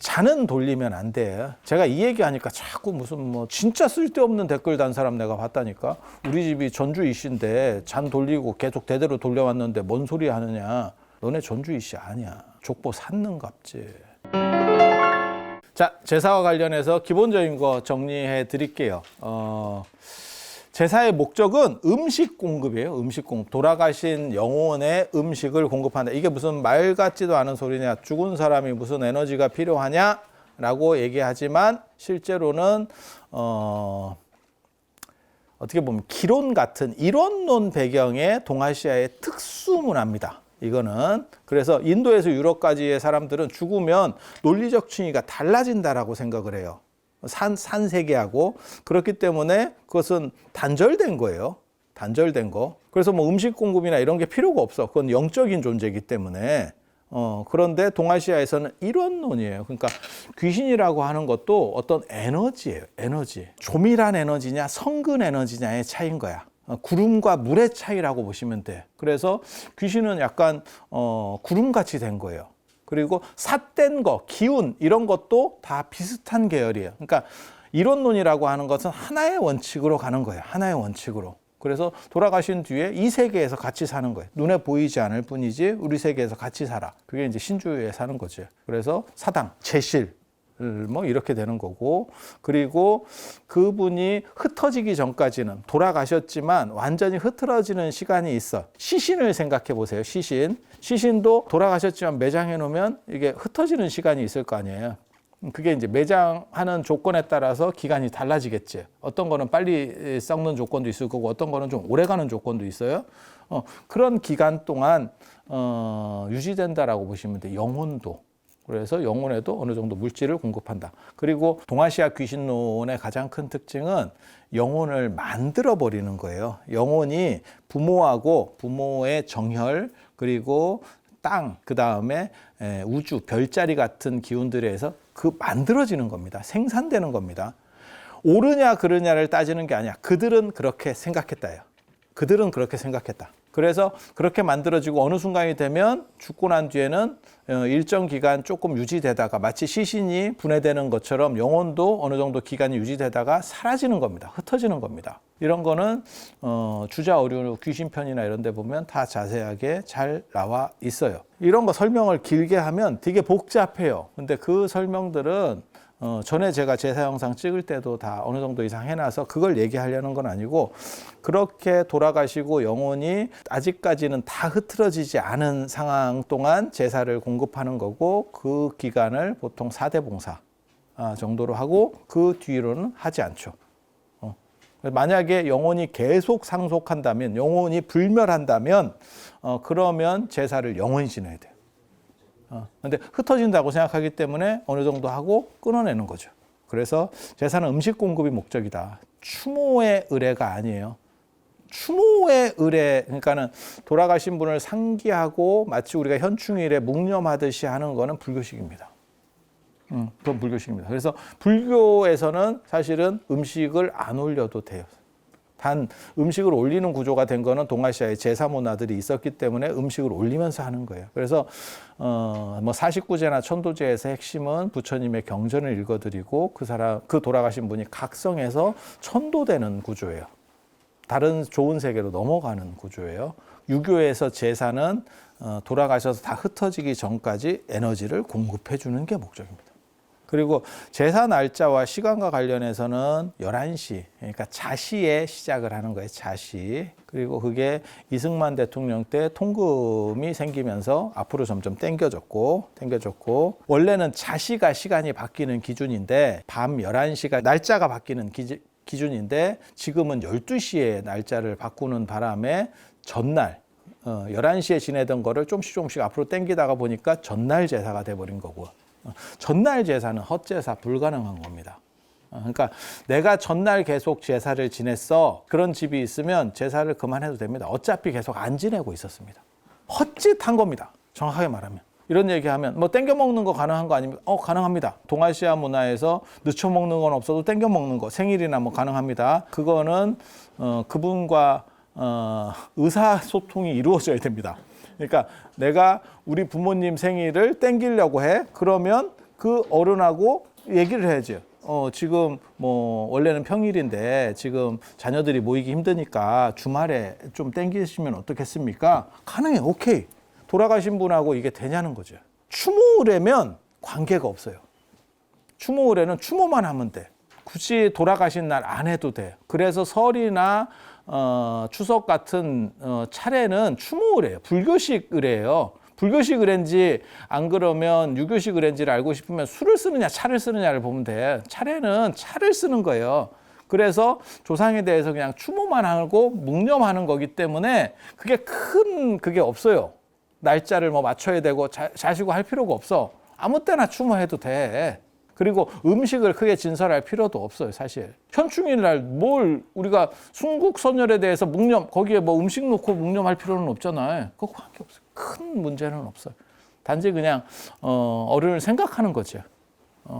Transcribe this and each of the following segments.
잔은 돌리면 안 돼. 제가 이 얘기하니까 자꾸 무슨 뭐 진짜 쓸데없는 댓글 단 사람 내가 봤다니까. 우리 집이 전주 이씨인데 잔 돌리고 계속 대대로 돌려왔는데 뭔 소리 하느냐. 너네 전주 이씨 아니야. 족보 샀는갑지. 자, 제사와 관련해서 기본적인 거 정리해 드릴게요. 제사의 목적은 음식 공급이에요. 음식 공급. 돌아가신 영혼의 음식을 공급한다. 이게 무슨 말 같지도 않은 소리냐. 죽은 사람이 무슨 에너지가 필요하냐라고 얘기하지만 실제로는 어떻게 보면 기론 같은 이론론 배경의 동아시아의 특수 문화입니다. 이거는 그래서 인도에서 유럽까지의 사람들은 죽으면 논리적 층위가 달라진다라고 생각을 해요. 산 세계하고. 그렇기 때문에 그것은 단절된 거예요. 단절된 거. 그래서 뭐 음식 공급이나 이런 게 필요가 없어. 그건 영적인 존재이기 때문에. 그런데 동아시아에서는 이론론이에요. 그러니까 귀신이라고 하는 것도 어떤 에너지예요. 에너지. 조밀한 에너지냐 성근 에너지냐의 차이인 거야. 구름과 물의 차이라고 보시면 돼. 그래서 귀신은 약간 구름같이 된 거예요. 그리고 삿된 거, 기운 이런 것도 다 비슷한 계열이에요. 그러니까 이론론이라고 하는 것은 하나의 원칙으로 가는 거예요. 하나의 원칙으로. 그래서 돌아가신 뒤에 이 세계에서 같이 사는 거예요. 눈에 보이지 않을 뿐이지 우리 세계에서 같이 살아. 그게 이제 신주에 사는 거죠. 그래서 사당, 제실 뭐 이렇게 되는 거고, 그리고 그분이 흩어지기 전까지는 돌아가셨지만 완전히 흐트러지는 시간이 있어. 시신을 생각해 보세요. 시신도 돌아가셨지만 매장해 놓으면 이게 흩어지는 시간이 있을 거 아니에요. 그게 이제 매장하는 조건에 따라서 기간이 달라지겠지. 어떤 거는 빨리 썩는 조건도 있을 거고 어떤 거는 좀 오래 가는 조건도 있어요. 그런 기간 동안 유지된다라고 보시면 돼요. 영혼도. 그래서 영혼에도 어느 정도 물질을 공급한다. 그리고 동아시아 귀신론의 가장 큰 특징은 영혼을 만들어 버리는 거예요. 영혼이 부모하고 부모의 정혈, 그리고 땅, 그 다음에 우주, 별자리 같은 기운들에서 그 만들어지는 겁니다. 생산되는 겁니다. 옳으냐 그르냐를 따지는 게 아니야. 그들은 그렇게 생각했다요. 그들은 그렇게 생각했다. 그래서 그렇게 만들어지고 어느 순간이 되면 죽고 난 뒤에는 일정 기간 조금 유지되다가 마치 시신이 분해되는 것처럼 영혼도 어느 정도 기간이 유지되다가 사라지는 겁니다. 흩어지는 겁니다. 이런 거는 주자어류 귀신편이나 이런 데 보면 다 자세하게 잘 나와 있어요. 이런 거 설명을 길게 하면 되게 복잡해요. 근데 그 설명들은 전에 제가 제사 영상 찍을 때도 다 어느 정도 이상 해놔서 그걸 얘기하려는 건 아니고, 그렇게 돌아가시고 영혼이 아직까지는 다 흐트러지지 않은 상황 동안 제사를 공급하는 거고, 그 기간을 보통 4대 봉사 정도로 하고 그 뒤로는 하지 않죠. 만약에 영혼이 계속 상속한다면, 영혼이 불멸한다면 그러면 제사를 영원히 지내야 돼요. 근데 흩어진다고 생각하기 때문에 어느 정도 하고 끊어내는 거죠. 그래서 제사는 음식 공급이 목적이다. 추모의 의례가 아니에요. 추모의 의례, 그러니까는 돌아가신 분을 상기하고 마치 우리가 현충일에 묵념하듯이 하는 거는 불교식입니다. 그건 불교식입니다. 그래서 불교에서는 사실은 음식을 안 올려도 돼요. 단 음식을 올리는 구조가 된 거는 동아시아의 제사 문화들이 있었기 때문에 음식을 올리면서 하는 거예요. 그래서 뭐 49제나 천도제에서 핵심은 부처님의 경전을 읽어드리고 그 돌아가신 분이 각성해서 천도되는 구조예요. 다른 좋은 세계로 넘어가는 구조예요. 유교에서 제사는 돌아가셔서 다 흩어지기 전까지 에너지를 공급해 주는 게 목적입니다. 그리고 제사 날짜와 시간과 관련해서는 11시, 그러니까 자시에 시작을 하는 거예요. 자시. 그리고 그게 이승만 대통령 때 통금이 생기면서 앞으로 점점 당겨졌고 원래는 자시가 시간이 바뀌는 기준인데 밤 11시가 날짜가 바뀌는 기준인데 지금은 12시에 날짜를 바꾸는 바람에 전날 11시에 지내던 거를 조금씩 앞으로 당기다가 보니까 전날 제사가 돼버린 거고, 전날 제사는 헛제사 불가능한 겁니다. 그러니까 내가 전날 계속 제사를 지냈어, 그런 집이 있으면 제사를 그만해도 됩니다. 어차피 계속 안 지내고 있었습니다. 헛짓한 겁니다. 정확하게 말하면. 이런 얘기하면 뭐 땡겨 먹는 거 가능한 거 아닙니까? 가능합니다. 동아시아 문화에서 늦춰 먹는 건 없어도 땡겨 먹는 거, 생일이나 뭐 가능합니다. 그거는 그분과 의사소통이 이루어져야 됩니다. 그러니까 내가 우리 부모님 생일을 땡기려고 해. 그러면 그 어른하고 얘기를 해야죠. 지금 뭐 원래는 평일인데 지금 자녀들이 모이기 힘드니까 주말에 좀 땡기시면 어떻겠습니까? 가능해. 오케이. 돌아가신 분하고 이게 되냐는 거죠. 추모의례면 관계가 없어요. 추모의례는 추모만 하면 돼. 굳이 돌아가신 날 안 해도 돼. 그래서 설이나 추석 같은 차례는 추모의례예요. 불교식 의례예요. 불교식 의례인지 안 그러면 유교식 의례인지를 알고 싶으면 술을 쓰느냐 차를 쓰느냐를 보면 돼. 차례는 차를 쓰는 거예요. 그래서 조상에 대해서 그냥 추모만 하고 묵념하는 거기 때문에 그게 없어요. 날짜를 뭐 맞춰야 되고 자시고 할 필요가 없어. 아무 때나 추모해도 돼. 그리고 음식을 크게 진설할 필요도 없어요, 사실. 현충일 날 뭘 우리가 순국선열에 대해서 묵념, 거기에 뭐 음식 놓고 묵념할 필요는 없잖아요. 그거 관계 없어요. 큰 문제는 없어요. 단지 그냥 어른을 생각하는 거죠.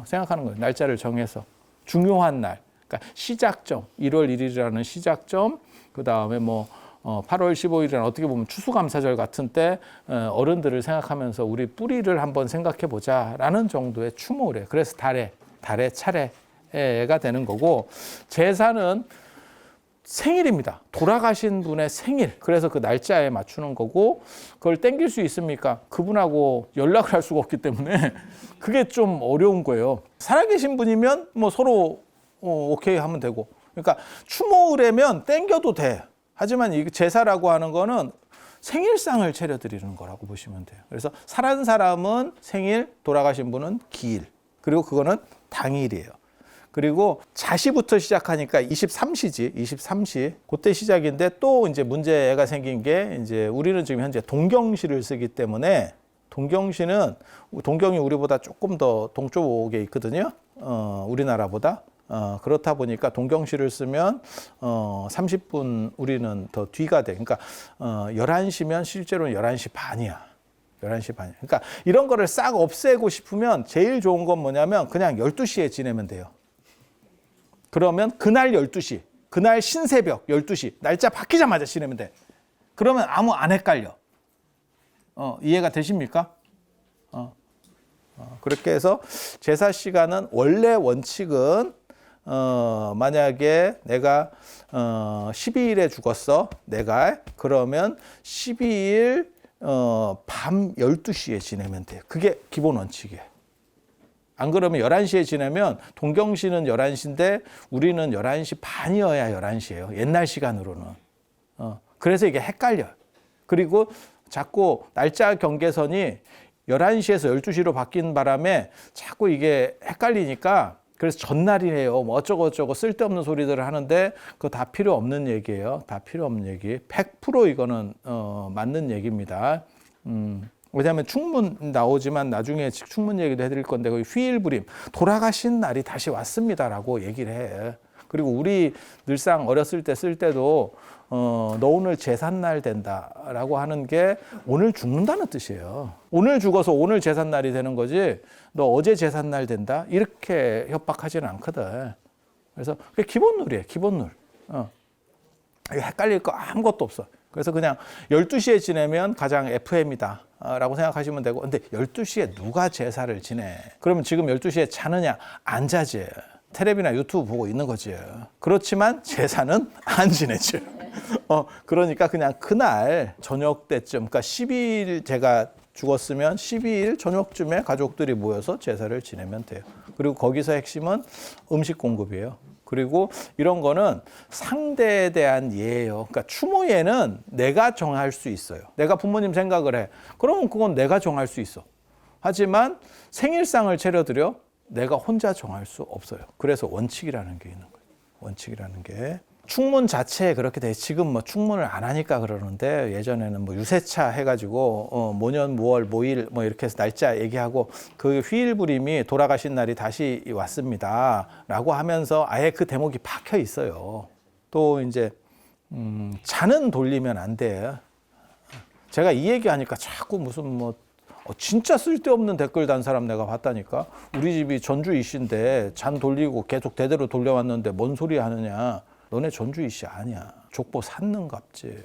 생각하는 거예요. 날짜를 정해서. 중요한 날. 그러니까 시작점, 1월 1일이라는 시작점, 그 다음에 뭐 8월 15일은 어떻게 보면 추수감사절 같은 때 어른들을 생각하면서 우리 뿌리를 한번 생각해 보자라는 정도의 추모를 해요. 그래서 달의 차례가 되는 거고, 제사는 생일입니다. 돌아가신 분의 생일. 그래서 그 날짜에 맞추는 거고, 그걸 땡길 수 있습니까? 그분하고 연락을 할 수가 없기 때문에 그게 좀 어려운 거예요. 살아계신 분이면 뭐 서로 오케이 하면 되고, 그러니까 추모의례면 땡겨도 돼. 하지만 이 제사라고 하는 거는 생일상을 차려드리는 거라고 보시면 돼요. 그래서 살아난 사람은 생일, 돌아가신 분은 기일. 그리고 그거는 당일이에요. 그리고 자시부터 시작하니까 23시지, 23시. 그때 시작인데 또 이제 문제가 생긴 게 이제 우리는 지금 현재 동경시를 쓰기 때문에 동경이 우리보다 조금 더 동쪽에 있거든요. 우리나라보다. 그렇다 보니까 동경시를 쓰면 30분 우리는 더 뒤가 돼. 그러니까 11시면 실제로는 11시 반이야. 11시 반이야. 그러니까 이런 거를 싹 없애고 싶으면 제일 좋은 건 뭐냐면 그냥 12시에 지내면 돼요. 그러면 그날 12시, 그날 신새벽 12시, 날짜 바뀌자마자 지내면 돼. 그러면 아무 안 헷갈려. 이해가 되십니까? 그렇게 해서 제사 시간은 원래 원칙은 만약에 내가 12일에 죽었어, 내가. 그러면 12일 밤 12시에 지내면 돼요. 그게 기본 원칙이에요. 안 그러면 11시에 지내면 동경시는 11시인데 우리는 11시 반이어야 11시예요. 옛날 시간으로는. 그래서 이게 헷갈려요. 그리고 자꾸 날짜 경계선이 11시에서 12시로 바뀐 바람에 자꾸 이게 헷갈리니까 그래서 전날이에요. 뭐 어쩌고 쓸데없는 소리들을 하는데 그거 다 필요 없는 얘기예요. 다 필요 없는 얘기. 100% 이거는 맞는 얘기입니다. 왜냐하면 충문 나오지만 나중에 충문 얘기도 해드릴 건데 거기 휘일부림 돌아가신 날이 다시 왔습니다라고 얘기를 해. 그리고 우리 늘상 어렸을 때 쓸 때도 너 오늘 제삿날 된다라고 하는 게 오늘 죽는다는 뜻이에요. 오늘 죽어서 오늘 제삿날이 되는 거지 너 어제 제삿날 된다 이렇게 협박하지는 않거든. 그래서 그게 기본룰이에요. 기본룰. 헷갈릴 거 아무것도 없어. 그래서 그냥 12시에 지내면 가장 FM이다 라고 생각하시면 되고, 근데 12시에 누가 제사를 지내? 그러면 지금 12시에 자느냐? 안 자지. 텔레비나 유튜브 보고 있는 거지. 그렇지만 제사는 안 지내지. 그러니까 그냥 그날 저녁 때쯤, 그러니까 12일 제가 죽었으면 12일 저녁쯤에 가족들이 모여서 제사를 지내면 돼요. 그리고 거기서 핵심은 음식 공급이에요. 그리고 이런 거는 상대에 대한 예예요. 그러니까 추모예는 내가 정할 수 있어요. 내가 부모님 생각을 해. 그러면 그건 내가 정할 수 있어. 하지만 생일상을 차려드려 내가 혼자 정할 수 없어요. 그래서 원칙이라는 게 있는 거예요. 원칙이라는 게. 충문 자체에 그렇게 돼. 지금 뭐 충문을 안 하니까 그러는데 예전에는 뭐 유세차 해가지고 모년 모월 모일 뭐 이렇게 해서 날짜 얘기하고 그 휘일부림이 돌아가신 날이 다시 왔습니다라고 하면서 아예 그 대목이 박혀 있어요. 또 이제 잔은 돌리면 안 돼요. 제가 이 얘기하니까 자꾸 무슨 뭐 진짜 쓸데없는 댓글 단 사람 내가 봤다니까. 우리 집이 전주 이씨인데 잔 돌리고 계속 대대로 돌려왔는데 뭔 소리 하느냐. 너네 전주 이씨 아니야. 족보 샀는갑지.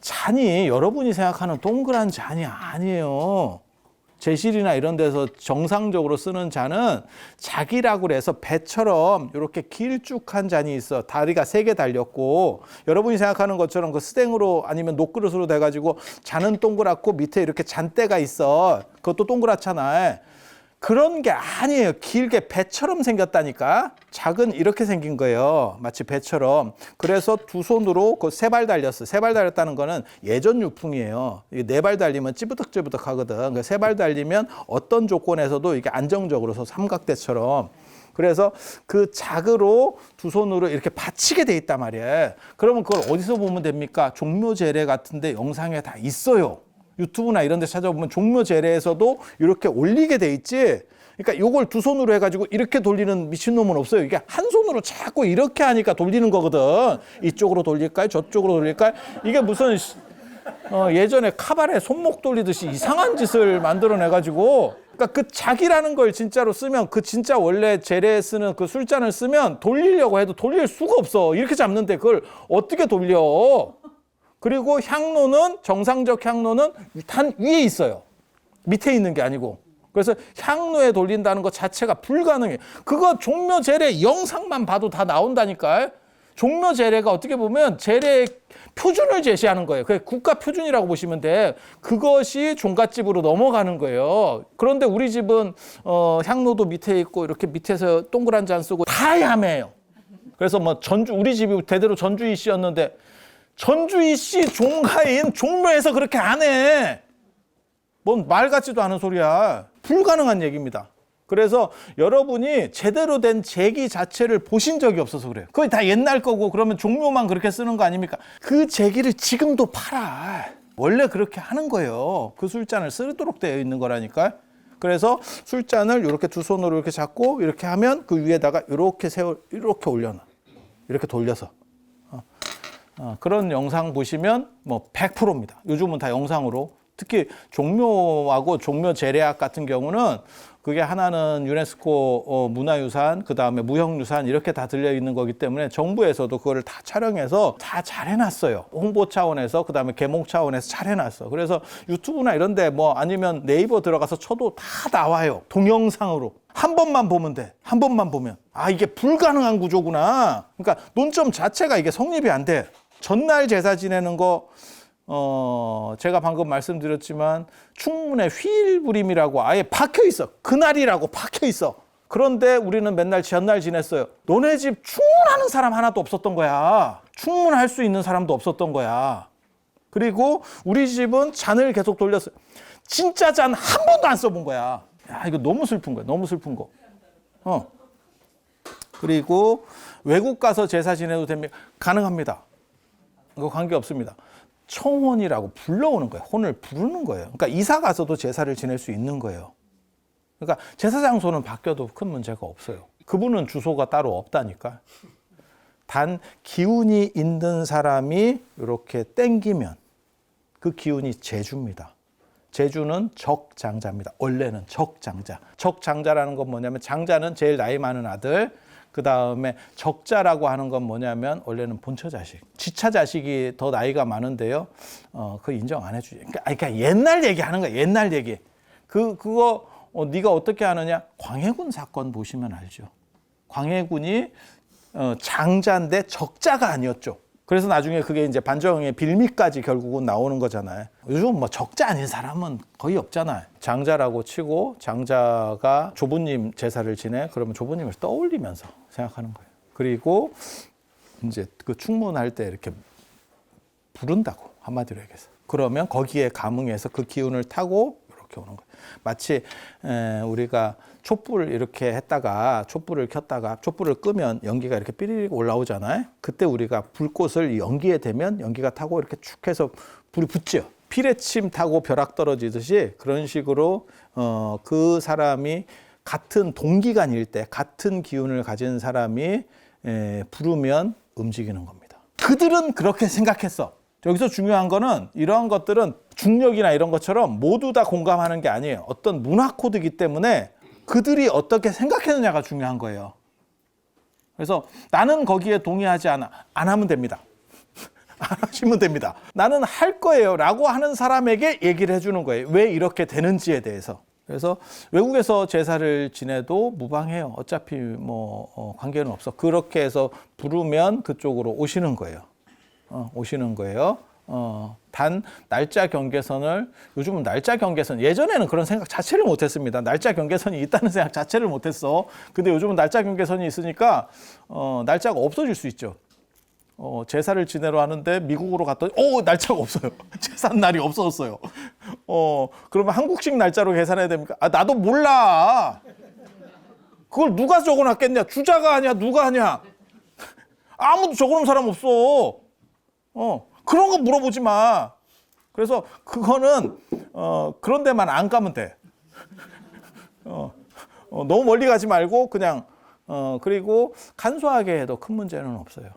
잔이 여러분이 생각하는 동그란 잔이 아니에요. 제실이나 이런 데서 정상적으로 쓰는 잔은 자기라고 해서 배처럼 이렇게 길쭉한 잔이 있어. 다리가 3개 달렸고, 여러분이 생각하는 것처럼 그 스탱으로 아니면 녹그릇으로 돼가지고 잔은 동그랗고 밑에 이렇게 잔대가 있어. 그것도 동그랗잖아. 그런 게 아니에요. 길게 배처럼 생겼다니까. 작은 이렇게 생긴 거예요. 마치 배처럼. 그래서 두 손으로 그 3발 달렸어. 3발 달렸다는 거는 예전 유풍이에요. 4발 달리면 찌부덕찌부덕 하거든. 3발 달리면 어떤 조건에서도 이게 안정적으로 삼각대처럼. 그래서 그 작으로 두 손으로 이렇게 받치게 돼 있단 말이에요. 그러면 그걸 어디서 보면 됩니까? 종묘제례 같은데 영상에 다 있어요. 유튜브나 이런 데 찾아보면 종묘제례에서도 이렇게 올리게 돼 있지. 그러니까 요걸 두 손으로 해가지고 이렇게 돌리는 미친놈은 없어요. 이게 한 손으로 자꾸 이렇게 하니까 돌리는 거거든. 이쪽으로 돌릴까요? 저쪽으로 돌릴까요? 이게 무슨 예전에 카바레 손목 돌리듯이 이상한 짓을 만들어내가지고, 그러니까 그 작이라는 걸 진짜로 쓰면, 그 진짜 원래 제례에 쓰는 그 술잔을 쓰면 돌리려고 해도 돌릴 수가 없어. 이렇게 잡는데 그걸 어떻게 돌려? 그리고 향로는, 정상적 향로는 단 위에 있어요. 밑에 있는 게 아니고. 그래서 향로에 돌린다는 것 자체가 불가능해. 그거 종묘제례 영상만 봐도 다 나온다니까. 종묘제례가 어떻게 보면 제례의 표준을 제시하는 거예요. 그게 국가 표준이라고 보시면 돼. 그것이 종갓집으로 넘어가는 거예요. 그런데 우리 집은 향로도 밑에 있고 이렇게 밑에서 동그란 잔 쓰고 다 야매해요. 그래서 뭐 우리 집이 대대로 전주이 씨였는데, 전주이 씨 종가인 종묘에서 그렇게 안 해. 뭔 말 같지도 않은 소리야. 불가능한 얘기입니다. 그래서 여러분이 제대로 된 제기 자체를 보신 적이 없어서 그래요. 그게 다 옛날 거고, 그러면 종묘만 그렇게 쓰는 거 아닙니까? 그 제기를 지금도 팔아. 원래 그렇게 하는 거예요. 그 술잔을 쓰도록 되어 있는 거라니까. 그래서 술잔을 이렇게 두 손으로 이렇게 잡고 이렇게 하면 그 위에다가 이렇게 올려놔. 이렇게 돌려서. 그런 영상 보시면 뭐 100%입니다. 요즘은 다 영상으로. 특히 종묘하고 종묘 제례악 같은 경우는 그게 하나는 유네스코 문화유산, 그 다음에 무형유산 이렇게 다 들려있는 거기 때문에 정부에서도 그거를 다 촬영해서 다 잘 해놨어요. 홍보 차원에서, 그 다음에 개몽 차원에서 잘 해놨어. 그래서 유튜브나 이런데 뭐 아니면 네이버 들어가서 쳐도 다 나와요. 동영상으로. 한 번만 보면 돼. 한 번만 보면. 아, 이게 불가능한 구조구나. 그러니까 논점 자체가 이게 성립이 안 돼. 전날 제사 지내는 거, 제가 방금 말씀드렸지만 충문에 휘일부림이라고 아예 박혀 있어. 그날이라고 박혀 있어. 그런데 우리는 맨날 전날 지냈어요. 너네 집 충문하는 사람 하나도 없었던 거야. 충문할 수 있는 사람도 없었던 거야. 그리고 우리 집은 잔을 계속 돌렸어요. 진짜 잔 한 번도 안 써본 거야. 야, 이거 너무 슬픈 거야. 너무 슬픈 거. 그리고 외국 가서 제사 지내도 됩니까? 가능합니다. 그거 관계없습니다. 청혼이라고 불러오는 거예요. 혼을 부르는 거예요. 그러니까 이사 가서도 제사를 지낼 수 있는 거예요. 그러니까 제사 장소는 바뀌어도 큰 문제가 없어요. 그분은 주소가 따로 없다니까. 단 기운이 있는 사람이 이렇게 땡기면 그 기운이 제주입니다. 제주는 적장자입니다. 원래는 적장자. 적장자라는 건 뭐냐면, 장자는 제일 나이 많은 아들, 그 다음에 적자라고 하는 건 뭐냐면 원래는 본처 자식, 지차 자식이 더 나이가 많은데요. 그거 인정 안 해주지. 그러니까 옛날 얘기하는 거야. 옛날 얘기. 그거 네가 어떻게 하느냐? 광해군 사건 보시면 알죠. 광해군이 장자인데 적자가 아니었죠. 그래서 나중에 그게 이제 반정의 빌미까지 결국은 나오는 거잖아요. 요즘 뭐 적자 아닌 사람은 거의 없잖아요. 장자라고 치고 장자가 조부님 제사를 지내. 그러면 조부님을 떠올리면서 생각하는 거예요. 그리고 이제 그 충문할 때 이렇게 부른다고, 한마디로 얘기해서. 그러면 거기에 감응해서 그 기운을 타고 이렇게 오는 거예요. 마치 우리가 촛불을 이렇게 했다가 촛불을 켰다가 촛불을 끄면 연기가 이렇게 삐리릭 올라오잖아요. 그때 우리가 불꽃을 연기에 대면 연기가 타고 이렇게 축 해서 불이 붙죠. 피레침 타고 벼락 떨어지듯이 그런 식으로 그 사람이 같은 동기간일 때 같은 기운을 가진 사람이 부르면 움직이는 겁니다. 그들은 그렇게 생각했어. 여기서 중요한 거는 이러한 것들은 중력이나 이런 것처럼 모두 다 공감하는 게 아니에요. 어떤 문화 코드이기 때문에 그들이 어떻게 생각했느냐가 중요한 거예요. 그래서 나는 거기에 동의하지 안 하면 됩니다. 안 하시면 됩니다. 나는 할 거예요 라고 하는 사람에게 얘기를 해주는 거예요. 왜 이렇게 되는지에 대해서. 그래서 외국에서 제사를 지내도 무방해요. 어차피 관계는 없어. 그렇게 해서 부르면 그쪽으로 오시는 거예요. 오시는 거예요. 단 날짜 경계선을, 요즘은 날짜 경계선, 예전에는 그런 생각 자체를 못했습니다. 날짜 경계선이 있다는 생각 자체를 못했어. 근데 요즘은 날짜 경계선이 있으니까 날짜가 없어질 수 있죠. 제사를 지내러 하는데 미국으로 갔더니 날짜가 없어요. 제사 날이 없어졌어요. 그러면 한국식 날짜로 계산해야 됩니까? 나도 몰라. 그걸 누가 적어놨겠냐? 주자가 하냐? 누가 하냐? 아무도 적어놓은 사람 없어. 그런 거 물어보지 마. 그래서 그거는 그런 데만 안 가면 돼. 너무 멀리 가지 말고 그냥 그리고 간소하게 해도 큰 문제는 없어요.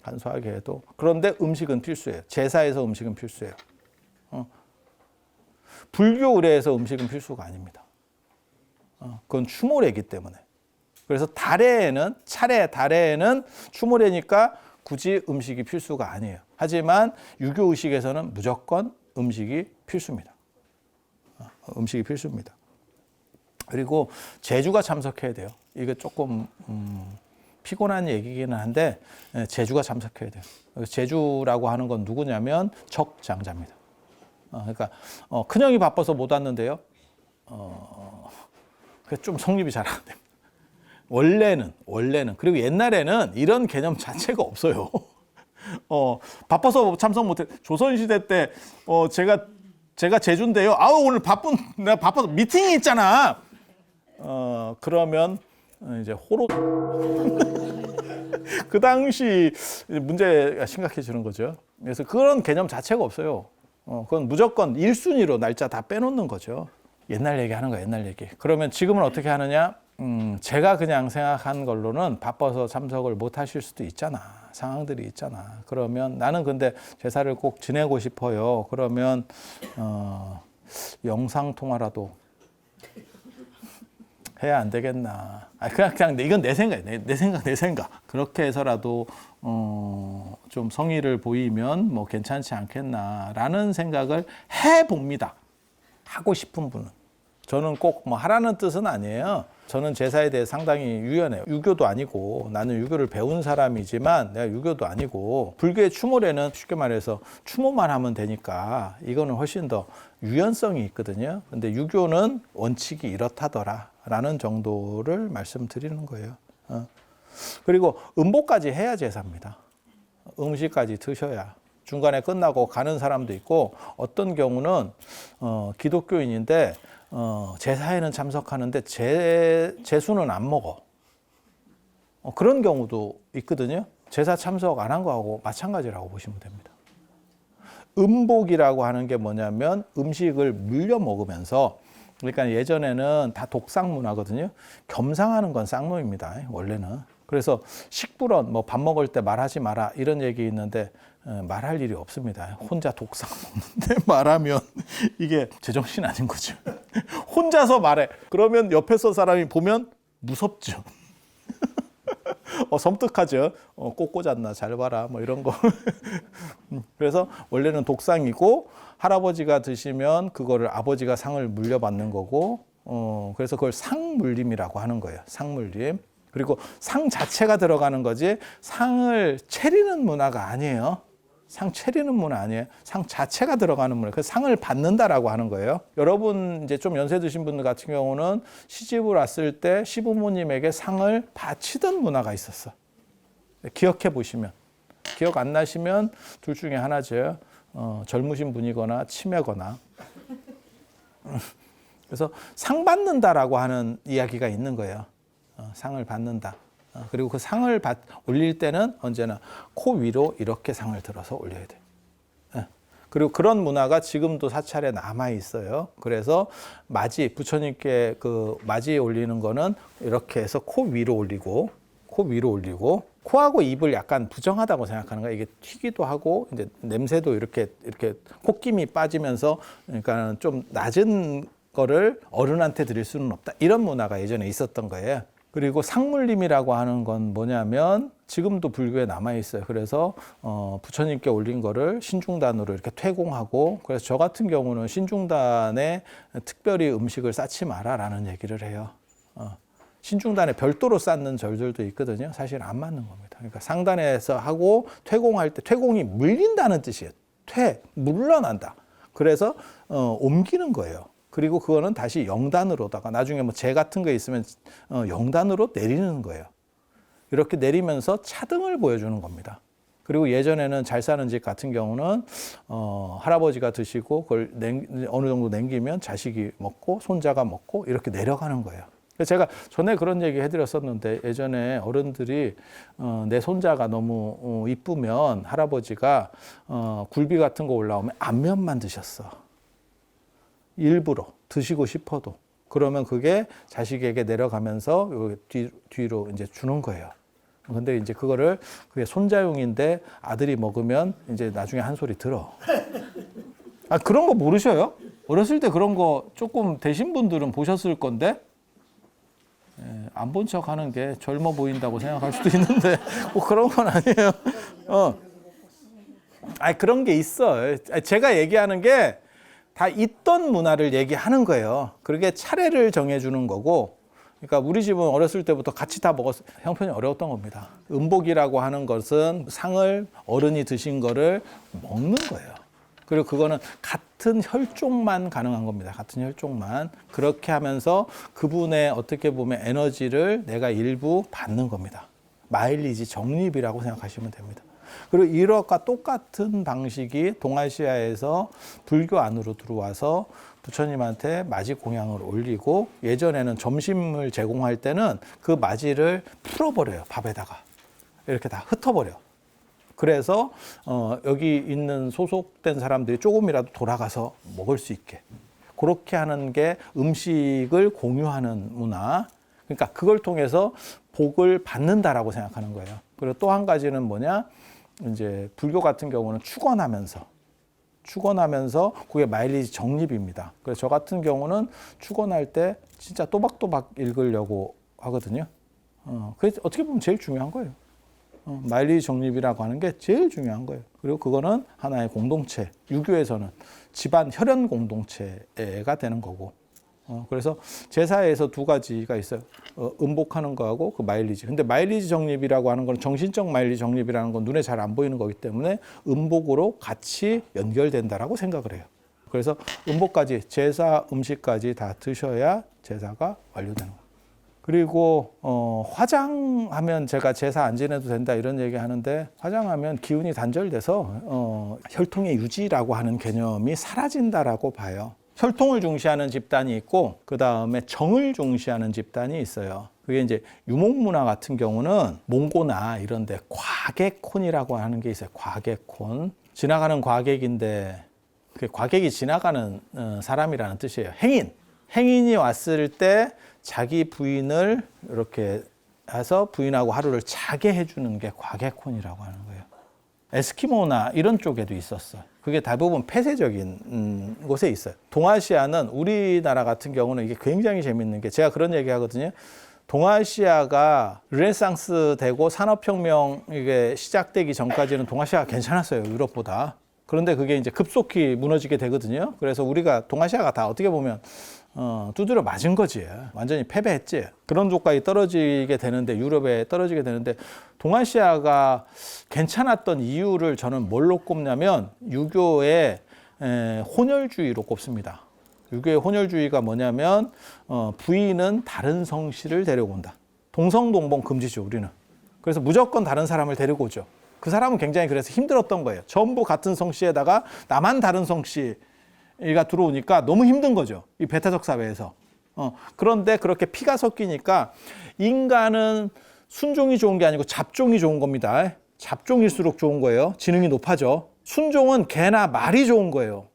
간소하게 해도. 그런데 음식은 필수예요. 제사에서 음식은 필수예요. 불교 의례에서 음식은 필수가 아닙니다. 그건 추모례이기 때문에. 그래서 차례 달에는 추모례니까 굳이 음식이 필수가 아니에요. 하지만 유교 의식에서는 무조건 음식이 필수입니다. 음식이 필수입니다. 그리고 제주가 참석해야 돼요. 이게 조금 피곤한 얘기기는 한데 제주가 참석해야 돼요. 제주라고 하는 건 누구냐면 적장자입니다. 그러니까 큰형이 바빠서 못 왔는데요. 좀 성립이 잘 안 됩니다. 원래는 그리고 옛날에는 이런 개념 자체가 없어요. 바빠서 참석 못해. 조선시대 때 제가 제주인데요. 오늘 내가 바빠서 미팅이 있잖아. 그러면 이제 호로 그 당시 문제가 심각해지는 거죠. 그래서 그런 개념 자체가 없어요. 그건 무조건 1순위로 날짜 다 빼놓는 거죠. 옛날 얘기 하는 거야, 옛날 얘기. 그러면 지금은 어떻게 하느냐? 제가 그냥 생각한 걸로는 바빠서 참석을 못 하실 수도 있잖아. 상황들이 있잖아. 그러면 나는 근데 제사를 꼭 지내고 싶어요. 그러면 영상통화라도 해야 안 되겠나. 그냥 이건 내 생각이에요. 내 생각. 그렇게 해서라도 좀 성의를 보이면 뭐 괜찮지 않겠나라는 생각을 해봅니다. 하고 싶은 분은. 저는 꼭 뭐 하라는 뜻은 아니에요. 저는 제사에 대해 상당히 유연해요. 유교도 아니고 나는 유교를 배운 사람이지만 내가 유교도 아니고 불교의 추모례는 쉽게 말해서 추모만 하면 되니까 이거는 훨씬 더 유연성이 있거든요. 근데 유교는 원칙이 이렇다더라라는 정도를 말씀드리는 거예요. 그리고 음보까지 해야 제사입니다. 음식까지 드셔야. 중간에 끝나고 가는 사람도 있고 어떤 경우는 기독교인인데 제사에는 참석하는데 제수는 안 먹어. 그런 경우도 있거든요. 제사 참석 안 한 거하고 마찬가지라고 보시면 됩니다. 음복이라고 하는 게 뭐냐면 음식을 물려 먹으면서, 그러니까 예전에는 다 독상 문화거든요. 겸상하는 건 쌍놈입니다. 원래는. 그래서 식불언, 뭐 밥 먹을 때 말하지 마라 이런 얘기 있는데 말할 일이 없습니다. 혼자 독상 먹는데 말하면 이게 제정신 아닌 거죠. 혼자서 말해. 그러면 옆에서 사람이 보면 무섭죠. 섬뜩하죠. 꽃 꽂았나 잘 봐라 뭐 이런 거. 그래서 원래는 독상이고 할아버지가 드시면 그거를 아버지가 상을 물려받는 거고, 그래서 그걸 상물림이라고 하는 거예요. 상물림. 그리고 상 자체가 들어가는 거지 상을 차리는 문화가 아니에요. 상 차리는 문화 아니에요. 상 자체가 들어가는 문화. 그 상을 받는다라고 하는 거예요. 여러분 이제 좀 연세 드신 분들 같은 경우는 시집을 왔을 때 시부모님에게 상을 바치던 문화가 있었어. 기억해 보시면. 기억 안 나시면 둘 중에 하나죠. 젊으신 분이거나 치매거나. 그래서 상 받는다라고 하는 이야기가 있는 거예요. 상을 받는다. 그리고 그 상을 올릴 때는 언제나 코 위로 이렇게 상을 들어서 올려야 돼. 그리고 그런 문화가 지금도 사찰에 남아 있어요. 그래서 부처님께 그 맞이 올리는 거는 이렇게 해서 코 위로 올리고, 코하고 입을 약간 부정하다고 생각하는 거야. 이게 튀기도 하고 이제 냄새도 이렇게 콧김이 빠지면서, 그러니까 좀 낮은 거를 어른한테 드릴 수는 없다. 이런 문화가 예전에 있었던 거예요. 그리고 상물림이라고 하는 건 뭐냐면 지금도 불교에 남아 있어요. 그래서 부처님께 올린 거를 신중단으로 이렇게 퇴공하고, 그래서 저 같은 경우는 신중단에 특별히 음식을 쌓지 마라라는 얘기를 해요. 신중단에 별도로 쌓는 절들도 있거든요. 사실 안 맞는 겁니다. 그러니까 상단에서 하고 퇴공할 때, 퇴공이 물린다는 뜻이에요. 물러난다. 그래서 옮기는 거예요. 그리고 그거는 다시 영단으로다가 나중에 뭐 재 같은 거 있으면 영단으로 내리는 거예요. 이렇게 내리면서 차등을 보여주는 겁니다. 그리고 예전에는 잘 사는 집 같은 경우는 할아버지가 드시고 그걸 어느 정도 남기면 자식이 먹고 손자가 먹고 이렇게 내려가는 거예요. 제가 전에 그런 얘기 해드렸었는데, 예전에 어른들이 내 손자가 너무 이쁘면 할아버지가 굴비 같은 거 올라오면 앞면만 드셨어. 일부러 드시고 싶어도. 그러면 그게 자식에게 내려가면서 뒤로 이제 주는 거예요. 근데 이제 그게 손자용인데 아들이 먹으면 이제 나중에 한 소리 들어. 아, 그런 거 모르셔요? 어렸을 때 그런 거 조금 되신 분들은 보셨을 건데, 안 본 척 하는 게 젊어 보인다고 생각할 수도 있는데, 뭐 그런 건 아니에요. 아니, 그런 게 있어. 제가 얘기하는 게 다 있던 문화를 얘기하는 거예요. 그게 차례를 정해주는 거고, 그러니까 우리 집은 어렸을 때부터 같이 다 먹었어요. 형편이 어려웠던 겁니다. 음복이라고 하는 것은 상을 어른이 드신 거를 먹는 거예요. 그리고 그거는 같은 혈족만 가능한 겁니다. 같은 혈족만. 그렇게 하면서 그분의 어떻게 보면 에너지를 내가 일부 받는 겁니다. 마일리지 적립이라고 생각하시면 됩니다. 그리고 이것과 똑같은 방식이 동아시아에서 불교 안으로 들어와서 부처님한테 맞이 공양을 올리고, 예전에는 점심을 제공할 때는 그 맞이를 풀어버려요. 밥에다가 이렇게 다 흩어버려. 그래서 여기 있는 소속된 사람들이 조금이라도 돌아가서 먹을 수 있게, 그렇게 하는 게 음식을 공유하는 문화. 그러니까 그걸 통해서 복을 받는다라고 생각하는 거예요. 그리고 또 한 가지는 뭐냐, 이제 불교 같은 경우는 축원하면서 그게 마일리지 적립입니다. 그래서 저 같은 경우는 축원할 때 진짜 또박또박 읽으려고 하거든요. 그게 어떻게 보면 제일 중요한 거예요. 마일리지 적립이라고 하는 게 제일 중요한 거예요. 그리고 그거는 하나의 공동체, 유교에서는 집안 혈연 공동체가 되는 거고. 그래서 제사에서 두 가지가 있어요. 음복하는 거하고 그 마일리지. 근데 마일리지 적립이라고 하는 건, 정신적 마일리지 적립이라는 건 눈에 잘 안 보이는 거기 때문에 음복으로 같이 연결된다라고 생각을 해요. 그래서 음복까지, 제사 음식까지 다 드셔야 제사가 완료되는 거예요. 그리고 화장하면, 제가 제사 안 지내도 된다 이런 얘기 하는데, 화장하면 기운이 단절돼서 혈통의 유지라고 하는 개념이 사라진다라고 봐요. 혈통을 중시하는 집단이 있고, 그 다음에 정을 중시하는 집단이 있어요. 그게 이제 유목문화 같은 경우는 몽고나 이런 데 과객콘이라고 하는 게 있어요. 과객콘. 지나가는 과객인데, 그 과객이 지나가는 사람이라는 뜻이에요. 행인이 왔을 때 자기 부인을 이렇게 해서 부인하고 하루를 자게 해주는 게 과객콘이라고 하는 거예요. 에스키모나 이런 쪽에도 있었어요. 그게 대부분 폐쇄적인 곳에 있어요. 동아시아는, 우리나라 같은 경우는 이게 굉장히 재밌는 게, 제가 그런 얘기 하거든요. 동아시아가 르네상스 되고 산업혁명 이게 시작되기 전까지는 동아시아가 괜찮았어요. 유럽보다. 그런데 그게 이제 급속히 무너지게 되거든요. 그래서 우리가 동아시아가 다 어떻게 보면 두드려 맞은 거지. 완전히 패배했지. 그런 쪽까지 떨어지게 되는데, 유럽에 떨어지게 되는데, 동아시아가 괜찮았던 이유를 저는 뭘로 꼽냐면 유교의 혼혈주의로 꼽습니다. 유교의 혼혈주의가 뭐냐면 부인은 다른 성씨를 데리고 온다. 동성동본 금지죠, 우리는. 그래서 무조건 다른 사람을 데리고 오죠. 그 사람은 굉장히 그래서 힘들었던 거예요. 전부 같은 성씨에다가 나만 다른 성씨가 들어오니까 너무 힘든 거죠, 이 배타적 사회에서. 그런데 그렇게 피가 섞이니까 인간은 순종이 좋은 게 아니고 잡종이 좋은 겁니다. 잡종일수록 좋은 거예요. 지능이 높아져. 순종은 개나 말이 좋은 거예요.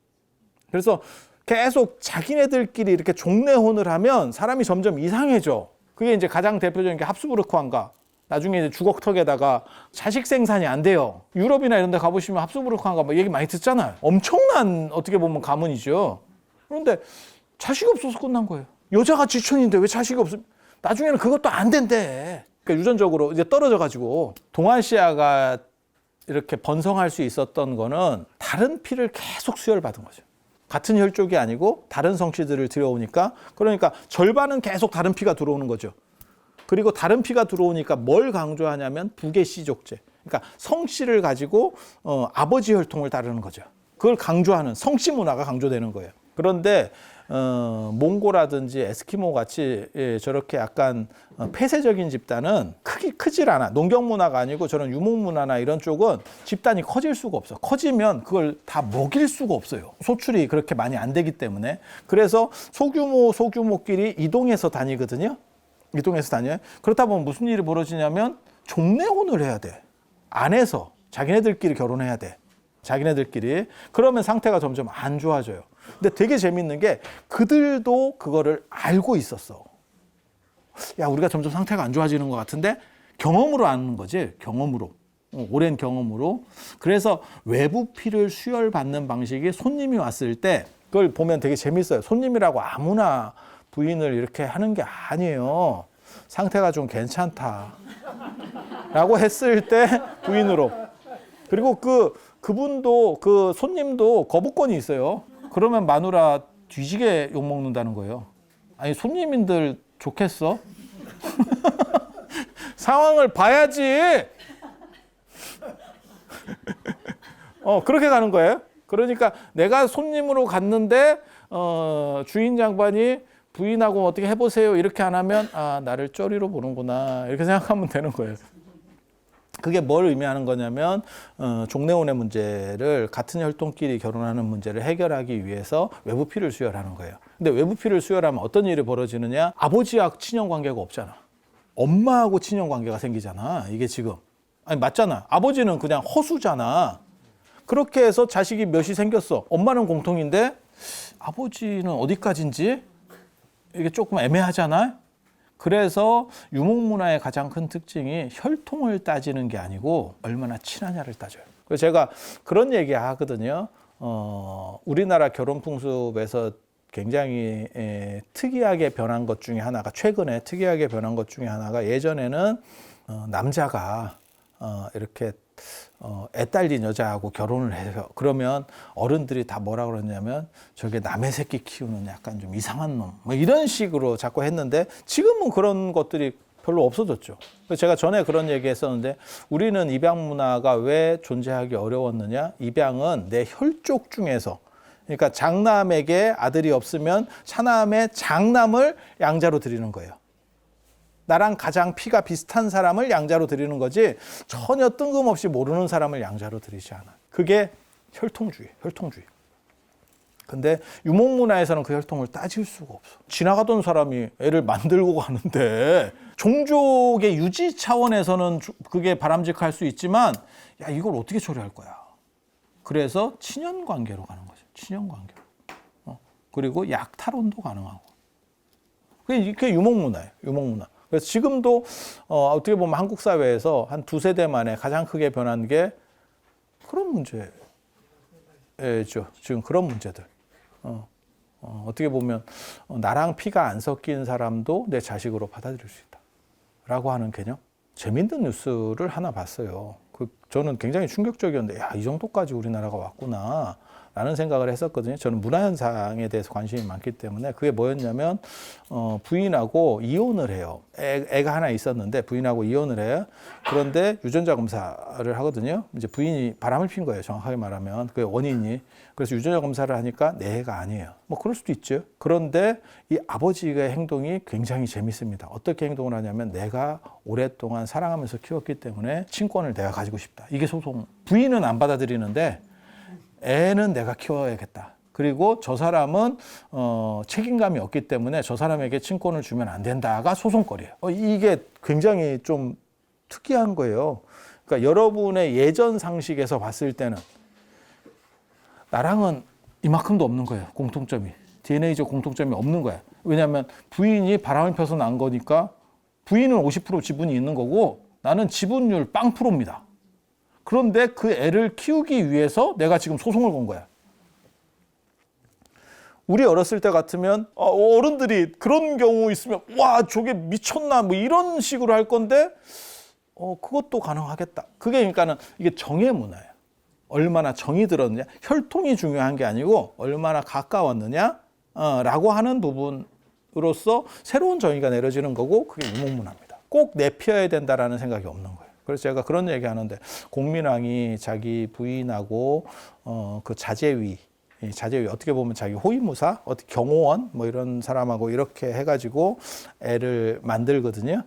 그래서 계속 자기네들끼리 이렇게 종례혼을 하면 사람이 점점 이상해져. 그게 이제 가장 대표적인 게 합스부르크왕가. 나중에 이제 주걱턱에다가 자식 생산이 안 돼요. 유럽이나 이런 데 가보시면 합스부르크왕가 뭐 얘기 많이 듣잖아요. 엄청난 어떻게 보면 가문이죠. 그런데 자식이 없어서 끝난 거예요. 여자가 지천인데 왜 자식이 없음? 나중에는 그것도 안 된대. 그러니까 유전적으로 이제 떨어져가지고 동아시아가 이렇게 번성할 수 있었던 거는 다른 피를 계속 수혈받은 거죠. 같은 혈족이 아니고 다른 성씨들을 들여오니까, 그러니까 절반은 계속 다른 피가 들어오는 거죠. 그리고 다른 피가 들어오니까 뭘 강조하냐면 부계씨족제. 그러니까 성씨를 가지고 아버지 혈통을 따르는 거죠. 그걸 강조하는 성씨 문화가 강조되는 거예요. 그런데 몽고라든지 에스키모 같이 저렇게 약간 폐쇄적인 집단은 크질 않아. 농경 문화가 아니고 저런 유목 문화나 이런 쪽은 집단이 커질 수가 없어. 커지면 그걸 다 먹일 수가 없어요. 소출이 그렇게 많이 안 되기 때문에. 그래서 소규모끼리 이동해서 다니거든요. 이동해서 다녀요. 그렇다 보면 무슨 일이 벌어지냐면 종례혼을 해야 돼. 안에서 자기네들끼리 결혼해야 돼. 자기네들끼리. 그러면 상태가 점점 안 좋아져요. 근데 되게 재밌는 게 그들도 그거를 알고 있었어. 야, 우리가 점점 상태가 안 좋아지는 것 같은데 경험으로 아는 거지. 경험으로. 오랜 경험으로. 그래서 외부 피를 수혈받는 방식이 손님이 왔을 때 그걸 보면 되게 재밌어요. 손님이라고 아무나 부인을 이렇게 하는 게 아니에요. 상태가 좀 괜찮다 라고 했을 때 부인으로. 그리고 그분도 그 손님도 거부권이 있어요. 그러면 마누라 뒤지게 욕먹는다는 거예요. 아니, 손님인들 좋겠어? 상황을 봐야지. 그렇게 가는 거예요. 그러니까 내가 손님으로 갔는데 주인 장반이 부인하고 어떻게 해보세요 이렇게 안 하면 나를 쪼리로 보는구나 이렇게 생각하면 되는 거예요. 그게 뭘 의미하는 거냐면 종례혼의 문제를 같은 혈통끼리 결혼하는 문제를 해결하기 위해서 외부 피를 수혈하는 거예요. 근데 외부 피를 수혈하면 어떤 일이 벌어지느냐? 아버지하고 친형 관계가 없잖아. 엄마하고 친형 관계가 생기잖아. 이게 지금 아니 맞잖아. 아버지는 그냥 허수잖아. 그렇게 해서 자식이 몇이 생겼어. 엄마는 공통인데 아버지는 어디까지인지 이게 조금 애매하잖아. 그래서 유목문화의 가장 큰 특징이 혈통을 따지는 게 아니고 얼마나 친하냐를 따져요. 그래서 제가 그런 얘기 하거든요. 우리나라 결혼 풍습에서 굉장히 특이하게 변한 것 중에 하나가, 최근에 특이하게 변한 것 중에 하나가, 예전에는 남자가 이렇게 애 딸린 여자하고 결혼을 해요. 그러면 어른들이 다 뭐라 그러냐면 저게 남의 새끼 키우는 약간 좀 이상한 놈, 뭐 이런 식으로 자꾸 했는데 지금은 그런 것들이 별로 없어졌죠. 그래서 제가 전에 그런 얘기 했었는데 우리는 입양 문화가 왜 존재하기 어려웠느냐? 입양은 내 혈족 중에서, 그러니까 장남에게 아들이 없으면 차남의 장남을 양자로 드리는 거예요. 나랑 가장 피가 비슷한 사람을 양자로 드리는 거지 전혀 뜬금없이 모르는 사람을 양자로 드리지 않아. 그게 혈통주의. 근데 유목문화에서는 그 혈통을 따질 수가 없어. 지나가던 사람이 애를 만들고 가는데 종족의 유지 차원에서는 그게 바람직할 수 있지만 야, 이걸 어떻게 처리할 거야. 그래서 친연관계로 가는 거죠. 친연관계로. 그리고 약탈혼도 가능하고. 그게 유목문화예요. 유목문화. 그래서 지금도 어떻게 보면 한국 사회에서 한 두세 대 만에 가장 크게 변한 게 그런 문제죠. 지금 그런 문제들. 어떻게 보면 나랑 피가 안 섞인 사람도 내 자식으로 받아들일 수 있다 라고 하는 개념. 재밌는 뉴스를 하나 봤어요. 저는 굉장히 충격적이었는데 야, 이 정도까지 우리나라가 왔구나 라는 생각을 했었거든요. 저는 문화현상에 대해서 관심이 많기 때문에. 그게 뭐였냐면 부인하고 이혼을 해요. 애가 하나 있었는데 부인하고 이혼을 해요. 그런데 유전자 검사를 하거든요. 이제 부인이 바람을 핀 거예요. 정확하게 말하면. 그게 원인이. 그래서 유전자 검사를 하니까 내 애가 아니에요. 뭐 그럴 수도 있죠. 그런데 이 아버지의 행동이 굉장히 재밌습니다. 어떻게 행동을 하냐면 내가 오랫동안 사랑하면서 키웠기 때문에 친권을 내가 가지고 싶다. 이게 소송. 부인은 안 받아들이는데 애는 내가 키워야겠다. 그리고 저 사람은 책임감이 없기 때문에 저 사람에게 친권을 주면 안 된다가 소송거리예요. 이게 굉장히 좀 특이한 거예요. 그러니까 여러분의 예전 상식에서 봤을 때는 나랑은 이만큼도 없는 거예요. 공통점이. DNA적 공통점이 없는 거야. 왜냐하면 부인이 바람을 펴서 난 거니까 부인은 50% 지분이 있는 거고 나는 지분율 0%입니다. 그런데 그 애를 키우기 위해서 내가 지금 소송을 건 거야. 우리 어렸을 때 같으면 어른들이 그런 경우 있으면 와 저게 미쳤나 뭐 이런 식으로 할 건데 그것도 가능하겠다. 그게 그러니까는 이게 정의 문화예요. 얼마나 정이 들었느냐, 혈통이 중요한 게 아니고 얼마나 가까웠느냐 라고 하는 부분으로서 새로운 정의가 내려지는 거고 그게 유목문화입니다. 꼭 내피어야 된다라는 생각이 없는 거예요. 그래서 제가 그런 얘기 하는데 공민왕이 자기 부인하고 그 자제위 어떻게 보면 자기 호위무사, 어떻게 경호원 뭐 이런 사람하고 이렇게 해가지고 애를 만들거든요.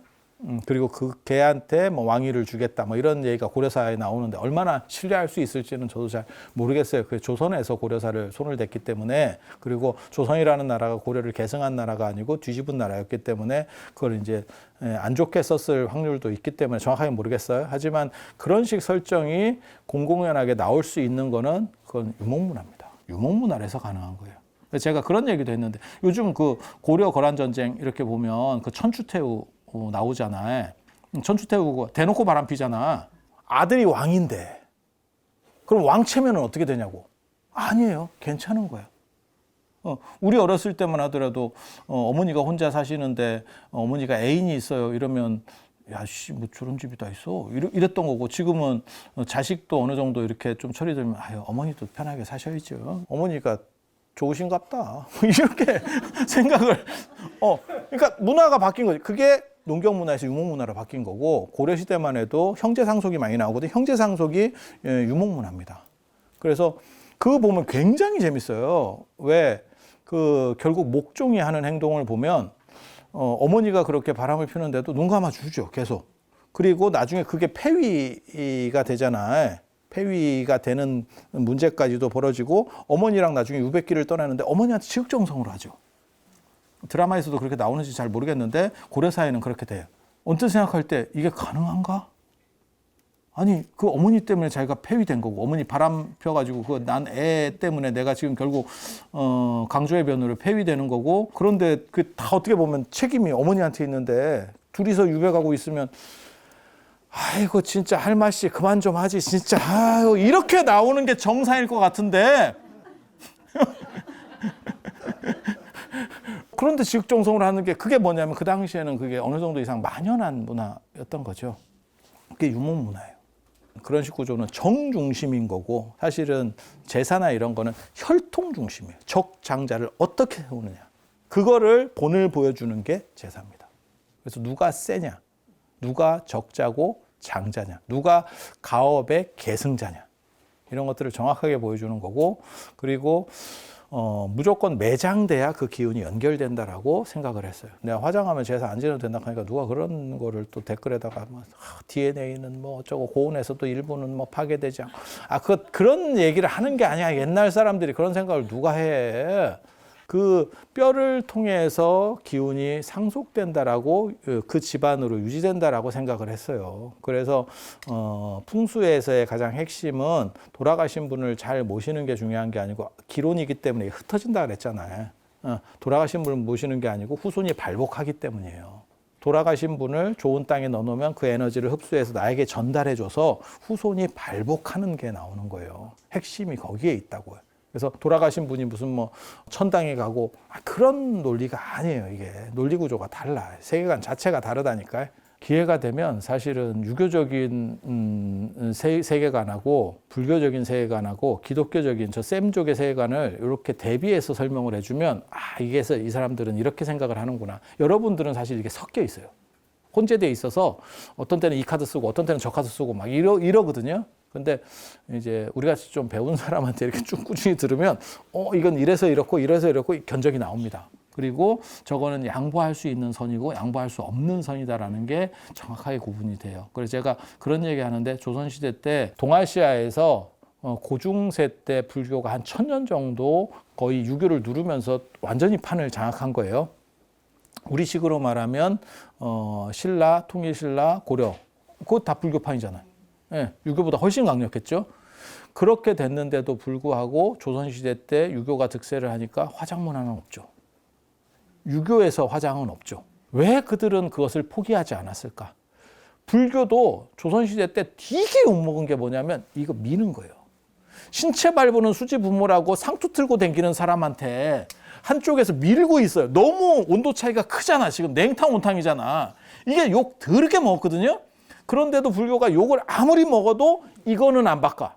그리고 그 걔한테 뭐 왕위를 주겠다 뭐 이런 얘기가 고려사에 나오는데 얼마나 신뢰할 수 있을지는 저도 잘 모르겠어요. 그 조선에서 고려사를 손을 댔기 때문에, 그리고 조선이라는 나라가 고려를 계승한 나라가 아니고 뒤집은 나라였기 때문에 그걸 이제 안 좋게 썼을 확률도 있기 때문에 정확하게 모르겠어요. 하지만 그런 식 설정이 공공연하게 나올 수 있는 거는 그건 유목문화입니다. 유목문화에서 가능한 거예요. 제가 그런 얘기도 했는데 요즘 그 고려 거란 전쟁 이렇게 보면 그 천추태후 나오잖아요. 천추태후가 대놓고 바람 피잖아. 아들이 왕인데 그럼 왕체면은 어떻게 되냐고. 아니에요. 괜찮은 거예요. 우리 어렸을 때만 하더라도 어머니가 혼자 사시는데 어머니가 애인이 있어요. 이러면 야씨 뭐 저런 집이 다 있어. 이랬던 거고, 지금은 자식도 어느 정도 이렇게 좀 처리되면 아유 어머니도 편하게 사셔야죠. 어머니가 좋으신갑다. 이렇게 생각을 그러니까 문화가 바뀐 거지. 그게 농경 문화에서 유목 문화로 바뀐 거고, 고려 시대만 해도 형제 상속이 많이 나오거든. 형제 상속이 유목 문화입니다. 그래서 그거 보면 굉장히 재밌어요. 왜 그 결국 목종이 하는 행동을 보면 어머니가 그렇게 바람을 피우는데도 눈 감아 주죠, 계속. 그리고 나중에 그게 폐위가 되잖아요. 폐위가 되는 문제까지도 벌어지고 어머니랑 나중에 유백기를 떠나는데 어머니한테 지극정성으로 하죠. 드라마에서도 그렇게 나오는지 잘 모르겠는데 고려사회는 그렇게 돼요. 언뜻 생각할 때 이게 가능한가? 아니 그 어머니 때문에 자기가 폐위된 거고, 어머니 바람 펴가지고 그 난 애 때문에 내가 지금 결국 강조의 변으로 폐위되는 거고, 그런데 그 다 어떻게 보면 책임이 어머니한테 있는데 둘이서 유백하고 있으면 아이고 진짜 할맛씨 그만 좀 하지 진짜 아유 이렇게 나오는 게 정상일 것 같은데 그런데 지극정성으로 하는 게 그게 뭐냐면 그 당시에는 그게 어느 정도 이상 만연한 문화였던 거죠. 그게 유목 문화예요. 그런 식 구조는 정 중심인 거고, 사실은 제사나 이런 거는 혈통 중심이에요. 적장자를 어떻게 세우느냐, 그거를 본을 보여주는 게 제사입니다. 그래서 누가 세냐, 누가 적자고 장자냐, 누가 가업의 계승자냐, 이런 것들을 정확하게 보여주는 거고, 그리고 무조건 매장돼야 그 기운이 연결된다라고 생각을 했어요. 내가 화장하면 제사 안 지내도 된다 하니까 누가 그런 거를 또 댓글에다가 뭐 DNA는 뭐 어쩌고 고온에서도 일부는 뭐 파괴되지 않고 그런 얘기를 하는 게 아니야. 옛날 사람들이 그런 생각을 누가 해. 그 뼈를 통해서 기운이 상속된다라고, 그 집안으로 유지된다라고 생각을 했어요. 그래서 풍수에서의 가장 핵심은 돌아가신 분을 잘 모시는 게 중요한 게 아니고, 기론이기 때문에 흩어진다 그랬잖아요. 돌아가신 분을 모시는 게 아니고 후손이 발복하기 때문이에요. 돌아가신 분을 좋은 땅에 넣어놓으면 그 에너지를 흡수해서 나에게 전달해줘서 후손이 발복하는 게 나오는 거예요. 핵심이 거기에 있다고요. 그래서 돌아가신 분이 무슨 뭐 천당에 가고 그런 논리가 아니에요. 이게 논리 구조가 달라요. 세계관 자체가 다르다니까요. 기회가 되면 사실은 유교적인 세계관하고 불교적인 세계관하고 기독교적인 저 셈족의 세계관을 이렇게 대비해서 설명을 해주면 이게 이 사람들은 이렇게 생각을 하는구나. 여러분들은 사실 이게 섞여 있어요. 혼재되어 있어서 어떤 때는 이 카드 쓰고 어떤 때는 저 카드 쓰고 막 이러거든요. 근데 이제 우리가 좀 배운 사람한테 이렇게 쭉 꾸준히 들으면 이건 이래서 이렇고 견적이 나옵니다. 그리고 저거는 양보할 수 있는 선이고 양보할 수 없는 선이다라는 게 정확하게 구분이 돼요. 그래서 제가 그런 얘기 하는데, 조선시대 때 동아시아에서 고중세 때 불교가 한 1000년 정도 거의 유교를 누르면서 완전히 판을 장악한 거예요. 우리식으로 말하면 신라, 통일신라, 고려, 그거 다 불교판이잖아요. 예, 유교보다 훨씬 강력했죠. 그렇게 됐는데도 불구하고 조선시대 때 유교가 득세를 하니까 화장 문화는 없죠. 유교에서 화장은 없죠. 왜 그들은 그것을 포기하지 않았을까? 불교도 조선시대 때 되게 욕먹은 게 뭐냐면 이거 미는 거예요. 신체 발부는 수지 부모라고 상투 틀고 댕기는 사람한테 한쪽에서 밀고 있어요. 너무 온도 차이가 크잖아. 지금 냉탕 온탕이잖아. 이게 욕 더럽게 먹었거든요. 그런데도 불교가 욕을 아무리 먹어도 이거는 안 바꿔.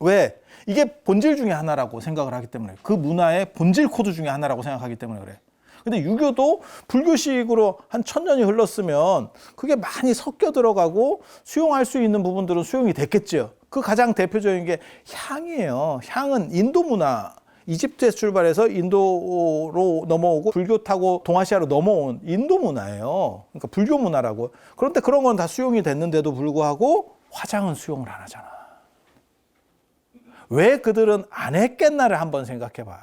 왜? 이게 본질 중에 하나라고 생각을 하기 때문에, 그 문화의 본질 코드 중에 하나라고 생각하기 때문에 그래. 근데 유교도 불교식으로 한 1000년이 흘렀으면 그게 많이 섞여 들어가고 수용할 수 있는 부분들은 수용이 됐겠죠. 그 가장 대표적인 게 향이에요. 향은 인도 문화, 이집트에서 출발해서 인도로 넘어오고 불교 타고 동아시아로 넘어온 인도 문화예요. 그러니까 불교 문화라고. 그런데 그런 건 다 수용이 됐는데도 불구하고 화장은 수용을 안 하잖아. 왜 그들은 안 했겠나를 한번 생각해 봐요.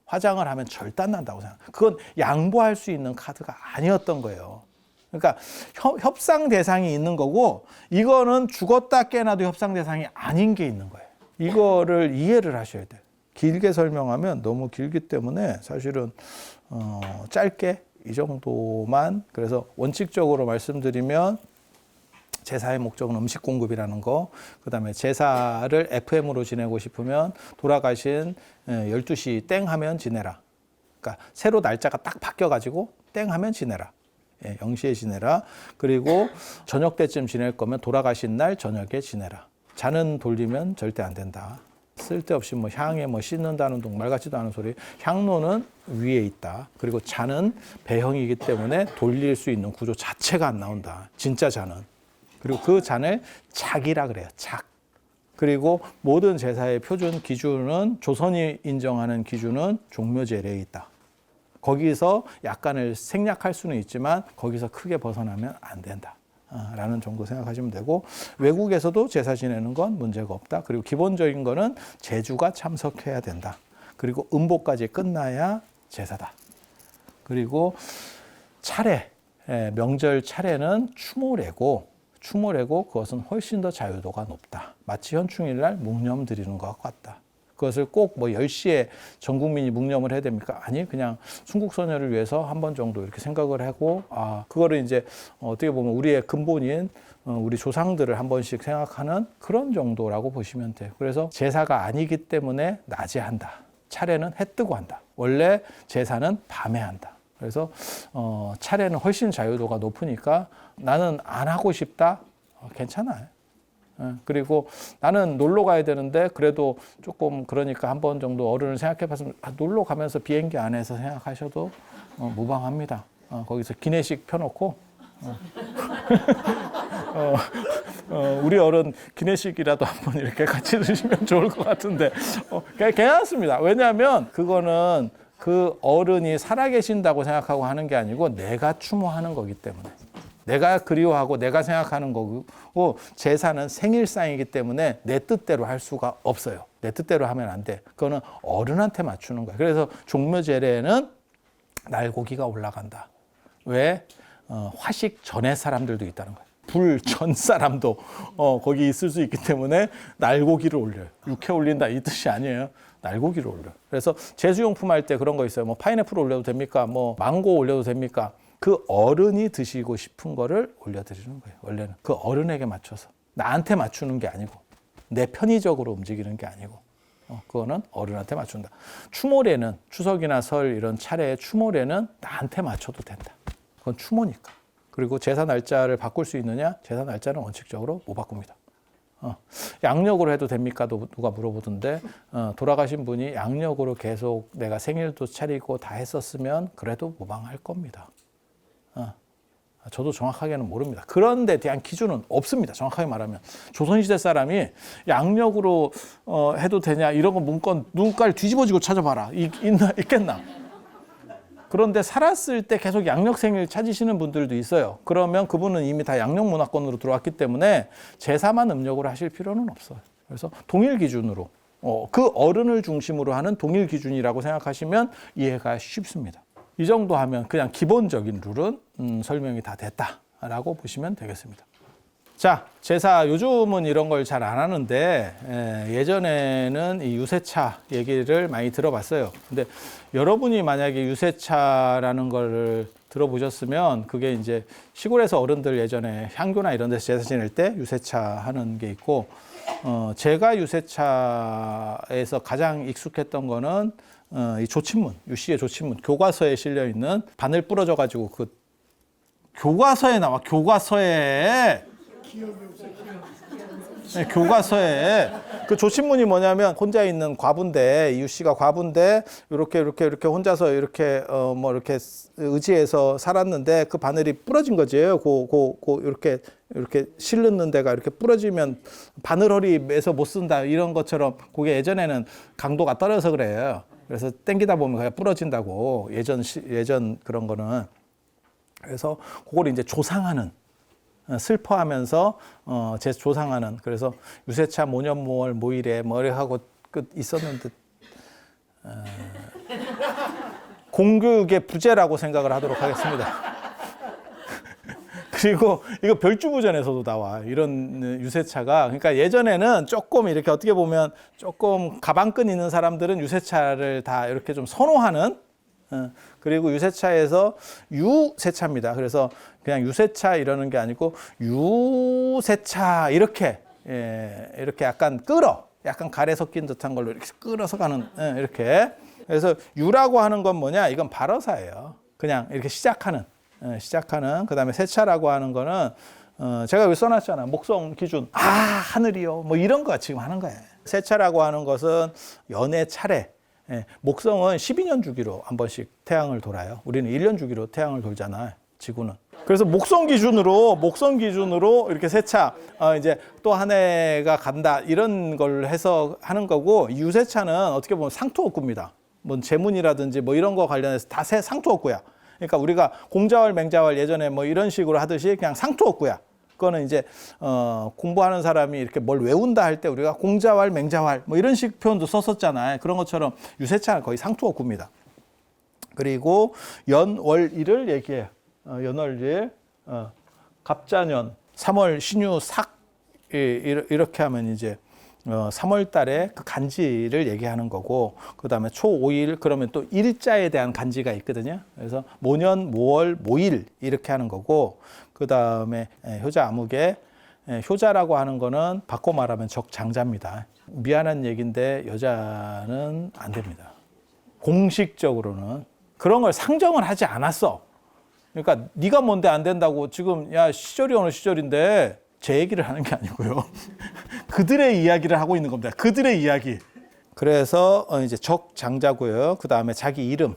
화장을 하면 절단난다고 생각. 그건 양보할 수 있는 카드가 아니었던 거예요. 그러니까 협상 대상이 있는 거고, 이거는 죽었다 깨나도 협상 대상이 아닌 게 있는 거예요. 이거를 이해를 하셔야 돼요. 길게 설명하면 너무 길기 때문에 사실은 짧게 이 정도만. 그래서 원칙적으로 말씀드리면 제사의 목적은 음식 공급이라는 거, 그 다음에 제사를 FM으로 지내고 싶으면 돌아가신 12시 땡 하면 지내라. 그러니까 새로 날짜가 딱 바뀌어가지고 땡 하면 지내라. 0시에 지내라. 그리고 저녁 때쯤 지낼 거면 돌아가신 날 저녁에 지내라. 잔은 돌리면 절대 안 된다. 쓸데없이 뭐 향에 뭐 씻는다는 둥 말 같지도 않은 소리. 향로는 위에 있다. 그리고 잔은 배형이기 때문에 돌릴 수 있는 구조 자체가 안 나온다. 진짜 잔은. 그리고 그 잔을 작이라 그래요. 작. 그리고 모든 제사의 표준 기준은, 조선이 인정하는 기준은 종묘제례에 있다. 거기서 약간을 생략할 수는 있지만 거기서 크게 벗어나면 안 된다. 라는 정도 생각하시면 되고, 외국에서도 제사 지내는 건 문제가 없다. 그리고 기본적인 거는 제주가 참석해야 된다. 그리고 음보까지 끝나야 제사다. 그리고 차례, 명절 차례는 추모례고 그것은 훨씬 더 자유도가 높다. 마치 현충일날 묵념 드리는 것과 같다. 그것을 꼭 뭐 10시에 전 국민이 묵념을 해야 됩니까? 아니, 그냥 순국선열을 위해서 한 번 정도 이렇게 생각을 하고, 그거를 이제 어떻게 보면 우리의 근본인 우리 조상들을 한 번씩 생각하는 그런 정도라고 보시면 돼요. 그래서 제사가 아니기 때문에 낮에 한다. 차례는 해 뜨고 한다. 원래 제사는 밤에 한다. 그래서 차례는 훨씬 자유도가 높으니까 나는 안 하고 싶다? 괜찮아요. 그리고 나는 놀러 가야 되는데 그래도 조금 그러니까 한 번 정도 어른을 생각해 봤으면, 놀러 가면서 비행기 안에서 생각하셔도 무방합니다. 거기서 기내식 펴놓고 우리 어른 기내식이라도 한번 이렇게 같이 드시면 좋을 것 같은데 괜찮습니다. 왜냐하면 그거는 그 어른이 살아계신다고 생각하고 하는 게 아니고 내가 추모하는 거기 때문에, 내가 그리워하고 내가 생각하는 거고, 제사는 생일상이기 때문에 내 뜻대로 할 수가 없어요. 내 뜻대로 하면 안 돼. 그거는 어른한테 맞추는 거예요. 그래서 종묘제례는 날고기가 올라간다. 왜? 화식 전에 사람들도 있다는 거예요. 불 전 사람도 거기 있을 수 있기 때문에 날고기를 올려요. 육회 올린다 이 뜻이 아니에요. 날고기를 올려요. 그래서 제수용품 할 때 그런 거 있어요. 뭐 파인애플 올려도 됩니까? 뭐 망고 올려도 됩니까? 그 어른이 드시고 싶은 거를 올려드리는 거예요. 원래는 그 어른에게 맞춰서, 나한테 맞추는 게 아니고, 내 편의적으로 움직이는 게 아니고, 그거는 어른한테 맞춘다. 추모례는, 추석이나 설 이런 차례의 추모례는 나한테 맞춰도 된다. 그건 추모니까. 그리고 제사 날짜를 바꿀 수 있느냐? 제사 날짜는 원칙적으로 못 바꿉니다. 양력으로 해도 됩니까? 누가 물어보던데, 돌아가신 분이 양력으로 계속 내가 생일도 차리고 다 했었으면 그래도 무방할 겁니다. 저도 정확하게는 모릅니다. 그런 데 대한 기준은 없습니다. 정확하게 말하면. 조선시대 사람이 양력으로 해도 되냐 이런 거 문건 눈깔 뒤집어지고 찾아봐라. 있겠나? 그런데 살았을 때 계속 양력 생일 찾으시는 분들도 있어요. 그러면 그분은 이미 다 양력 문화권으로 들어왔기 때문에 제사만 음력으로 하실 필요는 없어요. 그래서 동일 기준으로, 그 어른을 중심으로 하는 동일 기준이라고 생각하시면 이해가 쉽습니다. 이 정도 하면 그냥 기본적인 룰은 설명이 다 됐다라고 보시면 되겠습니다. 자, 제사 요즘은 이런 걸 잘 안 하는데 예전에는 이 유세차 얘기를 많이 들어봤어요. 근데 여러분이 만약에 유세차라는 걸 들어보셨으면 그게 이제 시골에서 어른들 예전에 향교나 이런 데서 제사 지낼 때 유세차 하는 게 있고, 제가 유세차에서 가장 익숙했던 거는 이 조친문, 유씨의 조친문, 교과서에 실려 있는 바늘 부러져 가지고 그 교과서에 나와. 교과서에. 네, 교과서에 그 조친문이 뭐냐면 혼자 있는 과부인데 이유 씨가 과부인데 이렇게 혼자서 이렇게 뭐 이렇게 의지해서 살았는데 그 바늘이 부러진 거지요. 이렇게 실르는 데가 이렇게 부러지면 바늘허리 매서 못 쓴다 이런 것처럼 그게 예전에는 강도가 떨어져서 그래요. 그래서 땡기다 보면 그냥 부러진다고 예전 그런 거는. 그래서 그걸 이제 조상하는. 슬퍼하면서 조상하는. 그래서 유세차 모년 모월 모일에 머리하고 끝 있었는데 공교육의 부재라고 생각을 하도록 하겠습니다. 그리고 이거 별주부전에서도 나와. 이런 유세차가. 그러니까 예전에는 조금 이렇게 어떻게 보면 조금 가방끈 있는 사람들은 유세차를 다 이렇게 좀 선호하는. 그리고 유세차에서 유세차입니다. 그래서 그냥 유세차 이러는 게 아니고 유세차 이렇게 이렇게 약간 약간 가래 섞인 듯한 걸로 이렇게 끌어서 가는 이렇게. 그래서 유라고 하는 건 뭐냐? 이건 발어사예요. 그냥 이렇게 시작하는. 그다음에 세차라고 하는 거는 제가 여기 써놨잖아. 목성 기준. 하늘이요. 뭐 이런 거 지금 하는 거예요. 세차라고 하는 것은 연애 차례. 목성은 12년 주기로 한 번씩 태양을 돌아요. 우리는 1년 주기로 태양을 돌잖아요. 지구는. 그래서 목성 기준으로 이렇게 세차, 이제 또 한 해가 간다 이런 걸 해서 하는 거고, 유세차는 어떻게 보면 상투옥구입니다. 뭐 재문이라든지 뭐 이런 거 관련해서 다 상투옥구야. 그러니까 우리가 공자월, 맹자월 예전에 뭐 이런 식으로 하듯이 그냥 상투옥구야. 그거는 이제 공부하는 사람이 이렇게 뭘 외운다 할 때 우리가 공자왈, 맹자왈 뭐 이런 식 표현도 썼었잖아요. 그런 것처럼 유세차는 거의 상투옥구입니다. 그리고 연월일을 얘기해요. 연월일, 갑자년, 3월 신유 삭 이렇게 하면 이제 3월 달에 그 간지를 얘기하는 거고, 그 다음에 초5일 그러면 또 일자에 대한 간지가 있거든요. 그래서 모년, 모월, 모일 이렇게 하는 거고, 그 다음에 효자 암흑에 효자라고 하는 거는 바꿔 말하면 적장자입니다. 미안한 얘기인데 여자는 안 됩니다. 공식적으로는 그런 걸 상정을 하지 않았어. 그러니까 네가 뭔데 안 된다고 지금 야 시절이 어느 시절인데 제 얘기를 하는 게 아니고요. 그들의 이야기를 하고 있는 겁니다. 그들의 이야기. 그래서 이제 적장자고요. 그 다음에 자기 이름.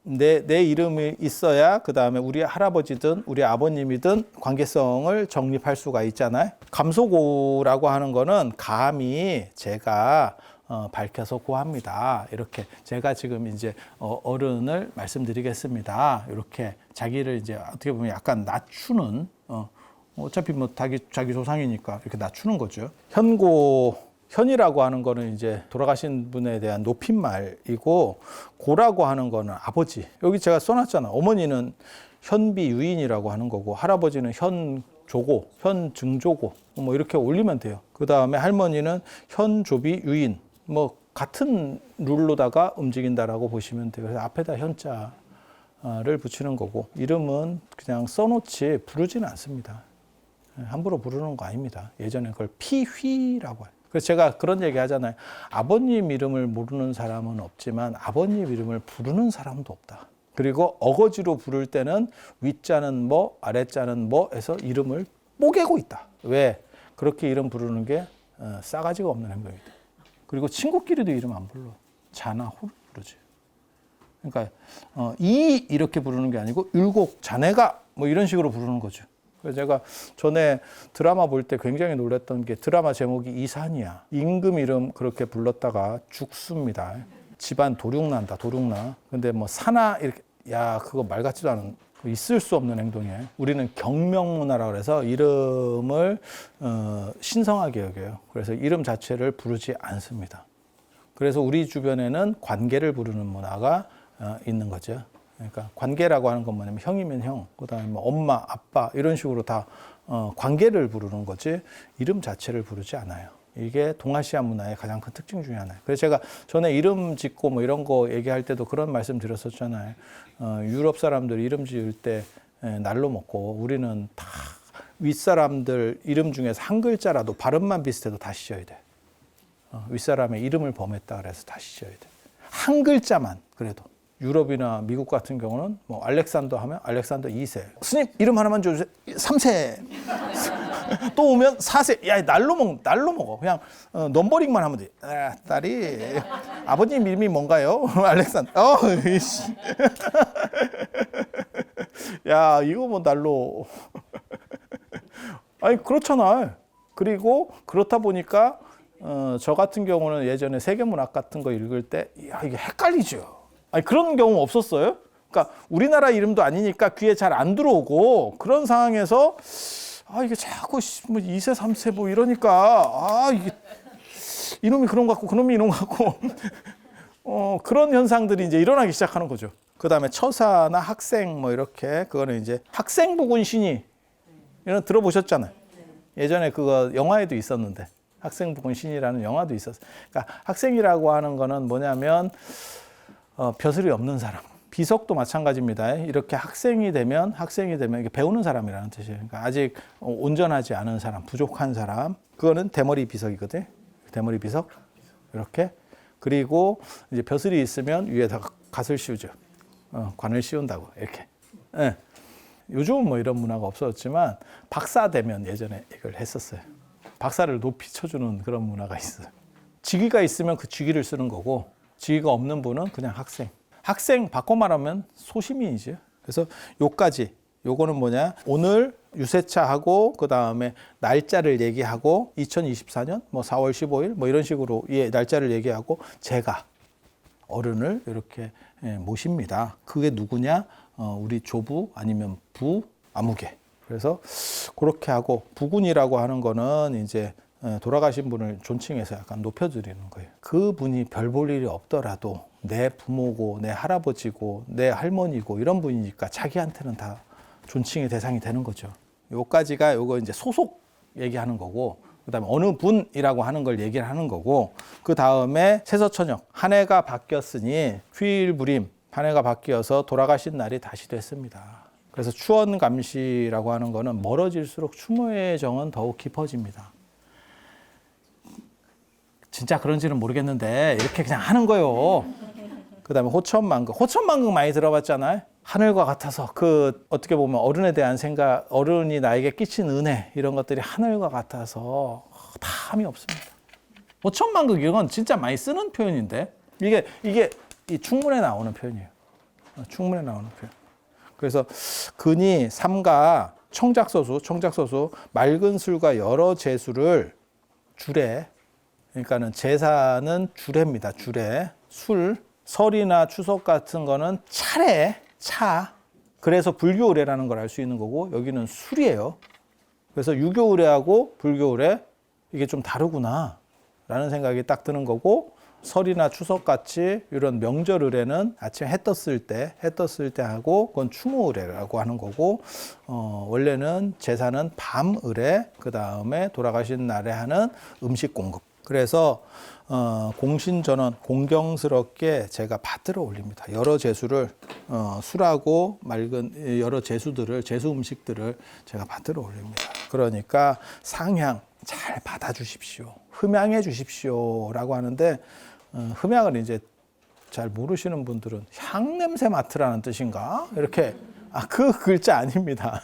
내 이름이 있어야 그 다음에 우리 할아버지든 우리 아버님이든 관계성을 정립할 수가 있잖아요. 감소고라고 하는 거는 감히 제가 밝혀서 고합니다. 이렇게 제가 지금 이제 어른을 말씀드리겠습니다. 이렇게 자기를 이제 어떻게 보면 약간 낮추는 어차피 뭐 자기 조상이니까 이렇게 낮추는 거죠. 현이라고 하는 거는 이제 돌아가신 분에 대한 높임말이고, 고라고 하는 거는 아버지. 여기 제가 써놨잖아. 어머니는 현비 유인이라고 하는 거고, 할아버지는 현조고, 현증조고, 뭐 이렇게 올리면 돼요. 그 다음에 할머니는 현조비 유인. 뭐 같은 룰로다가 움직인다라고 보시면 돼요. 그래서 앞에다 현자를 붙이는 거고, 이름은 그냥 써놓지 부르지는 않습니다. 함부로 부르는 거 아닙니다. 예전에 그걸 피휘라고 해요. 그래서 제가 그런 얘기 하잖아요. 아버님 이름을 모르는 사람은 없지만 아버님 이름을 부르는 사람도 없다. 그리고 어거지로 부를 때는 윗자는 뭐 아랫자는 뭐 해서 이름을 뽀개고 있다. 왜? 그렇게 이름 부르는 게 싸가지가 없는 행동이다. 그리고 친구끼리도 이름 안 불러. 자나 호를 부르지. 그러니까 이렇게 부르는 게 아니고 율곡 자네가 뭐 이런 식으로 부르는 거죠. 그래서 제가 전에 드라마 볼 때 굉장히 놀랐던 게, 드라마 제목이 이산이야. 임금 이름 그렇게 불렀다가 죽습니다. 집안 도륙난다, 도륙나. 근데 뭐 사나 이렇게, 야 그거 말 같지도 않은, 있을 수 없는 행동이에요. 우리는 경명문화라고 해서 이름을 신성하게 여겨요. 그래서 이름 자체를 부르지 않습니다. 그래서 우리 주변에는 관계를 부르는 문화가 있는 거죠. 그러니까 관계라고 하는 건 뭐냐면 형이면 형, 그다음에 뭐 엄마, 아빠 이런 식으로 다 관계를 부르는 거지 이름 자체를 부르지 않아요. 이게 동아시아 문화의 가장 큰 특징 중에 하나예요. 그래서 제가 전에 이름 짓고 뭐 이런 거 얘기할 때도 그런 말씀 드렸었잖아요. 유럽 사람들 이름 지을 때 날로 먹고, 우리는 다 윗사람들 이름 중에서 한 글자라도 발음만 비슷해도 다 씌어야 돼. 윗사람의 이름을 범했다 그래서 다 씌어야 돼. 한 글자만 그래도. 유럽이나 미국 같은 경우는 뭐 알렉산더 하면 알렉산더 2세. 스님 이름 하나만 줘주세요. 3세. 또 오면 4세. 야, 날로 먹어. 그냥 넘버링만 하면 돼. 아, 딸이 아버님 이름이 뭔가요? 알렉산더. 이씨. 야, 이거 뭐 날로. 아니 그렇잖아. 그리고 그렇다 보니까 저 같은 경우는 예전에 세계문학 같은 거 읽을 때 야, 이게 헷갈리죠. 아니 그런 경우 없었어요? 그러니까 우리나라 이름도 아니니까 귀에 잘 안 들어오고 그런 상황에서 아 이게 자꾸 뭐 2세 3세 뭐 이러니까 아 이게 이놈이 그런 것 같고 그놈이 이놈 같고 그런 현상들이 이제 일어나기 시작하는 거죠. 그다음에 처사나 학생 뭐 이렇게 그거는 이제 학생부군 신이 이런 들어보셨잖아요. 예전에 그거 영화에도 있었는데 학생부군 신이라는 영화도 있었어요. 그러니까 학생이라고 하는 거는 뭐냐면 벼슬이 없는 사람. 비석도 마찬가지입니다. 이렇게 학생이 되면 이게 배우는 사람이라는 뜻이에요. 그러니까 아직 온전하지 않은 사람, 부족한 사람. 그거는 대머리 비석이거든. 대머리 비석 이렇게. 그리고 이제 벼슬이 있으면 위에다가 갓을 씌우죠. 관을 씌운다고 이렇게. 네. 요즘은 뭐 이런 문화가 없어졌지만 박사 되면 예전에 이걸 했었어요. 박사를 높이 쳐주는 그런 문화가 있어요. 직위가 있으면 그 직위를 쓰는 거고 직위가 없는 분은 그냥 학생. 학생 바꿔 말하면 소시민이죠. 그래서 요까지 요거는 뭐냐? 오늘 유세차하고 그다음에 날짜를 얘기하고 2024년 뭐 4월 15일 뭐 이런 식으로 날짜를 얘기하고 제가 어른을 이렇게 모십니다. 그게 누구냐? 우리 조부 아니면 부 아무개. 그래서 그렇게 하고 부군이라고 하는 거는 이제 돌아가신 분을 존칭해서 약간 높여드리는 거예요. 그분이 별 볼 일이 없더라도 내 부모고 내 할아버지고 내 할머니고 이런 분이니까 자기한테는 다 존칭의 대상이 되는 거죠. 요까지가 요거 이제 소속 얘기하는 거고 그다음에 어느 분이라고 하는 걸 얘기를 하는 거고 그 다음에 세서천역 한 해가 바뀌었으니 휴일부림 한 해가 바뀌어서 돌아가신 날이 다시 됐습니다. 그래서 추원감시라고 하는 거는 멀어질수록 추모의 정은 더욱 깊어집니다. 진짜 그런지는 모르겠는데 이렇게 그냥 하는 거예요. 그다음에 호천만극. 호천만극 많이 들어봤잖아요. 하늘과 같아서 그 어떻게 보면 어른에 대한 생각, 어른이 나에게 끼친 은혜 이런 것들이 하늘과 같아서 담이 없습니다. 호천만극 이건 진짜 많이 쓰는 표현인데 이게 이 충문에 나오는 표현이에요. 충문에 나오는 표현. 그래서 근이 삼가 청작서수 맑은 술과 여러 제수를 주례 그러니까는 제사는 주례입니다. 주례. 술, 설이나 추석 같은 거는 차. 그래서 불교 의례라는 걸 알 수 있는 거고 여기는 술이에요. 그래서 유교 의례하고 불교 의례 이게 좀 다르구나 라는 생각이 딱 드는 거고 설이나 추석 같이 이런 명절 의례는 아침에 해 떴을 때 하고 그건 추모 의례라고 하는 거고 원래는 제사는 밤 의례 그다음에 돌아가신 날에 하는 음식 공급. 그래서 공신전원 공경스럽게 제가 받들어 올립니다. 여러 제수를 술하고 맑은 여러 제수들을 제수 음식들을 제가 받들어 올립니다. 그러니까 상향 잘 받아주십시오. 흠양해 주십시오라고 하는데 흠양을 이제 잘 모르시는 분들은 향 냄새 맡으라는 뜻인가? 이렇게 그 글자 아닙니다.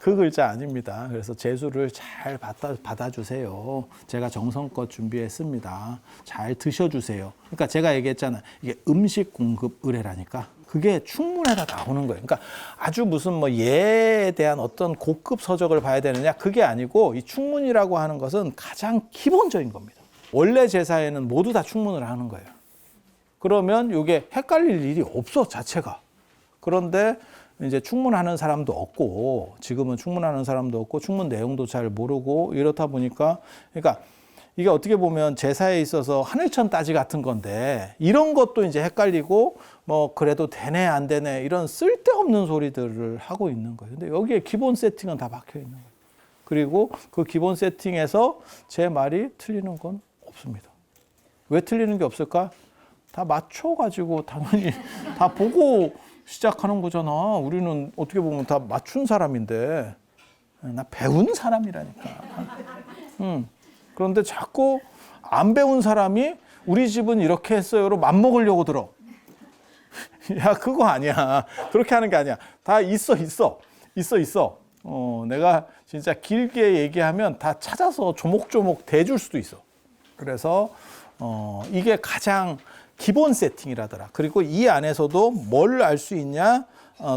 그 글자 아닙니다. 그래서 제수를 잘 받아주세요. 제가 정성껏 준비했습니다. 잘 드셔주세요. 그러니까 제가 얘기했잖아요. 이게 음식 공급 의례라니까. 그게 충문에다 나오는 거예요. 그러니까 아주 무슨 뭐 예에 대한 어떤 고급 서적을 봐야 되느냐 그게 아니고 이 충문이라고 하는 것은 가장 기본적인 겁니다. 원래 제사에는 모두 다 충문을 하는 거예요. 그러면 이게 헷갈릴 일이 없어 자체가. 그런데 이제 충문하는 사람도 없고 지금은 충문하는 사람도 없고 충문 내용도 잘 모르고 이렇다 보니까 그러니까 이게 어떻게 보면 제사에 있어서 하늘천 따지 같은 건데 이런 것도 이제 헷갈리고 뭐 그래도 되네 안 되네 이런 쓸데없는 소리들을 하고 있는 거예요. 근데 여기에 기본 세팅은 다 박혀 있는 거예요. 그리고 그 기본 세팅에서 제 말이 틀리는 건 없습니다. 왜 틀리는 게 없을까? 다 맞춰가지고 당연히 다 보고 시작하는 거잖아. 우리는 어떻게 보면 다 맞춘 사람인데 나 배운 사람이라니까. 그런데 자꾸 안 배운 사람이 우리 집은 이렇게 했어요로 맘먹으려고 들어. 야, 그거 아니야. 그렇게 하는 게 아니야. 다 있어. 내가 진짜 길게 얘기하면 다 찾아서 조목조목 대줄 수도 있어. 그래서 이게 가장 기본 세팅이라더라. 그리고 이 안에서도 뭘 알 수 있냐?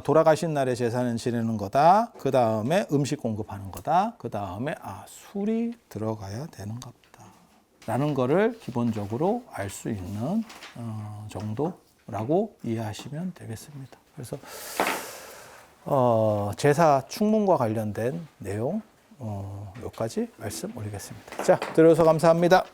돌아가신 날에 제사는 지내는 거다. 그 다음에 음식 공급하는 거다. 그 다음에 술이 들어가야 되는가 보다. 라는 거를 기본적으로 알 수 있는 정도라고 이해하시면 되겠습니다. 그래서 제사 충문과 관련된 내용 여기까지 말씀 올리겠습니다. 자, 들어서 감사합니다.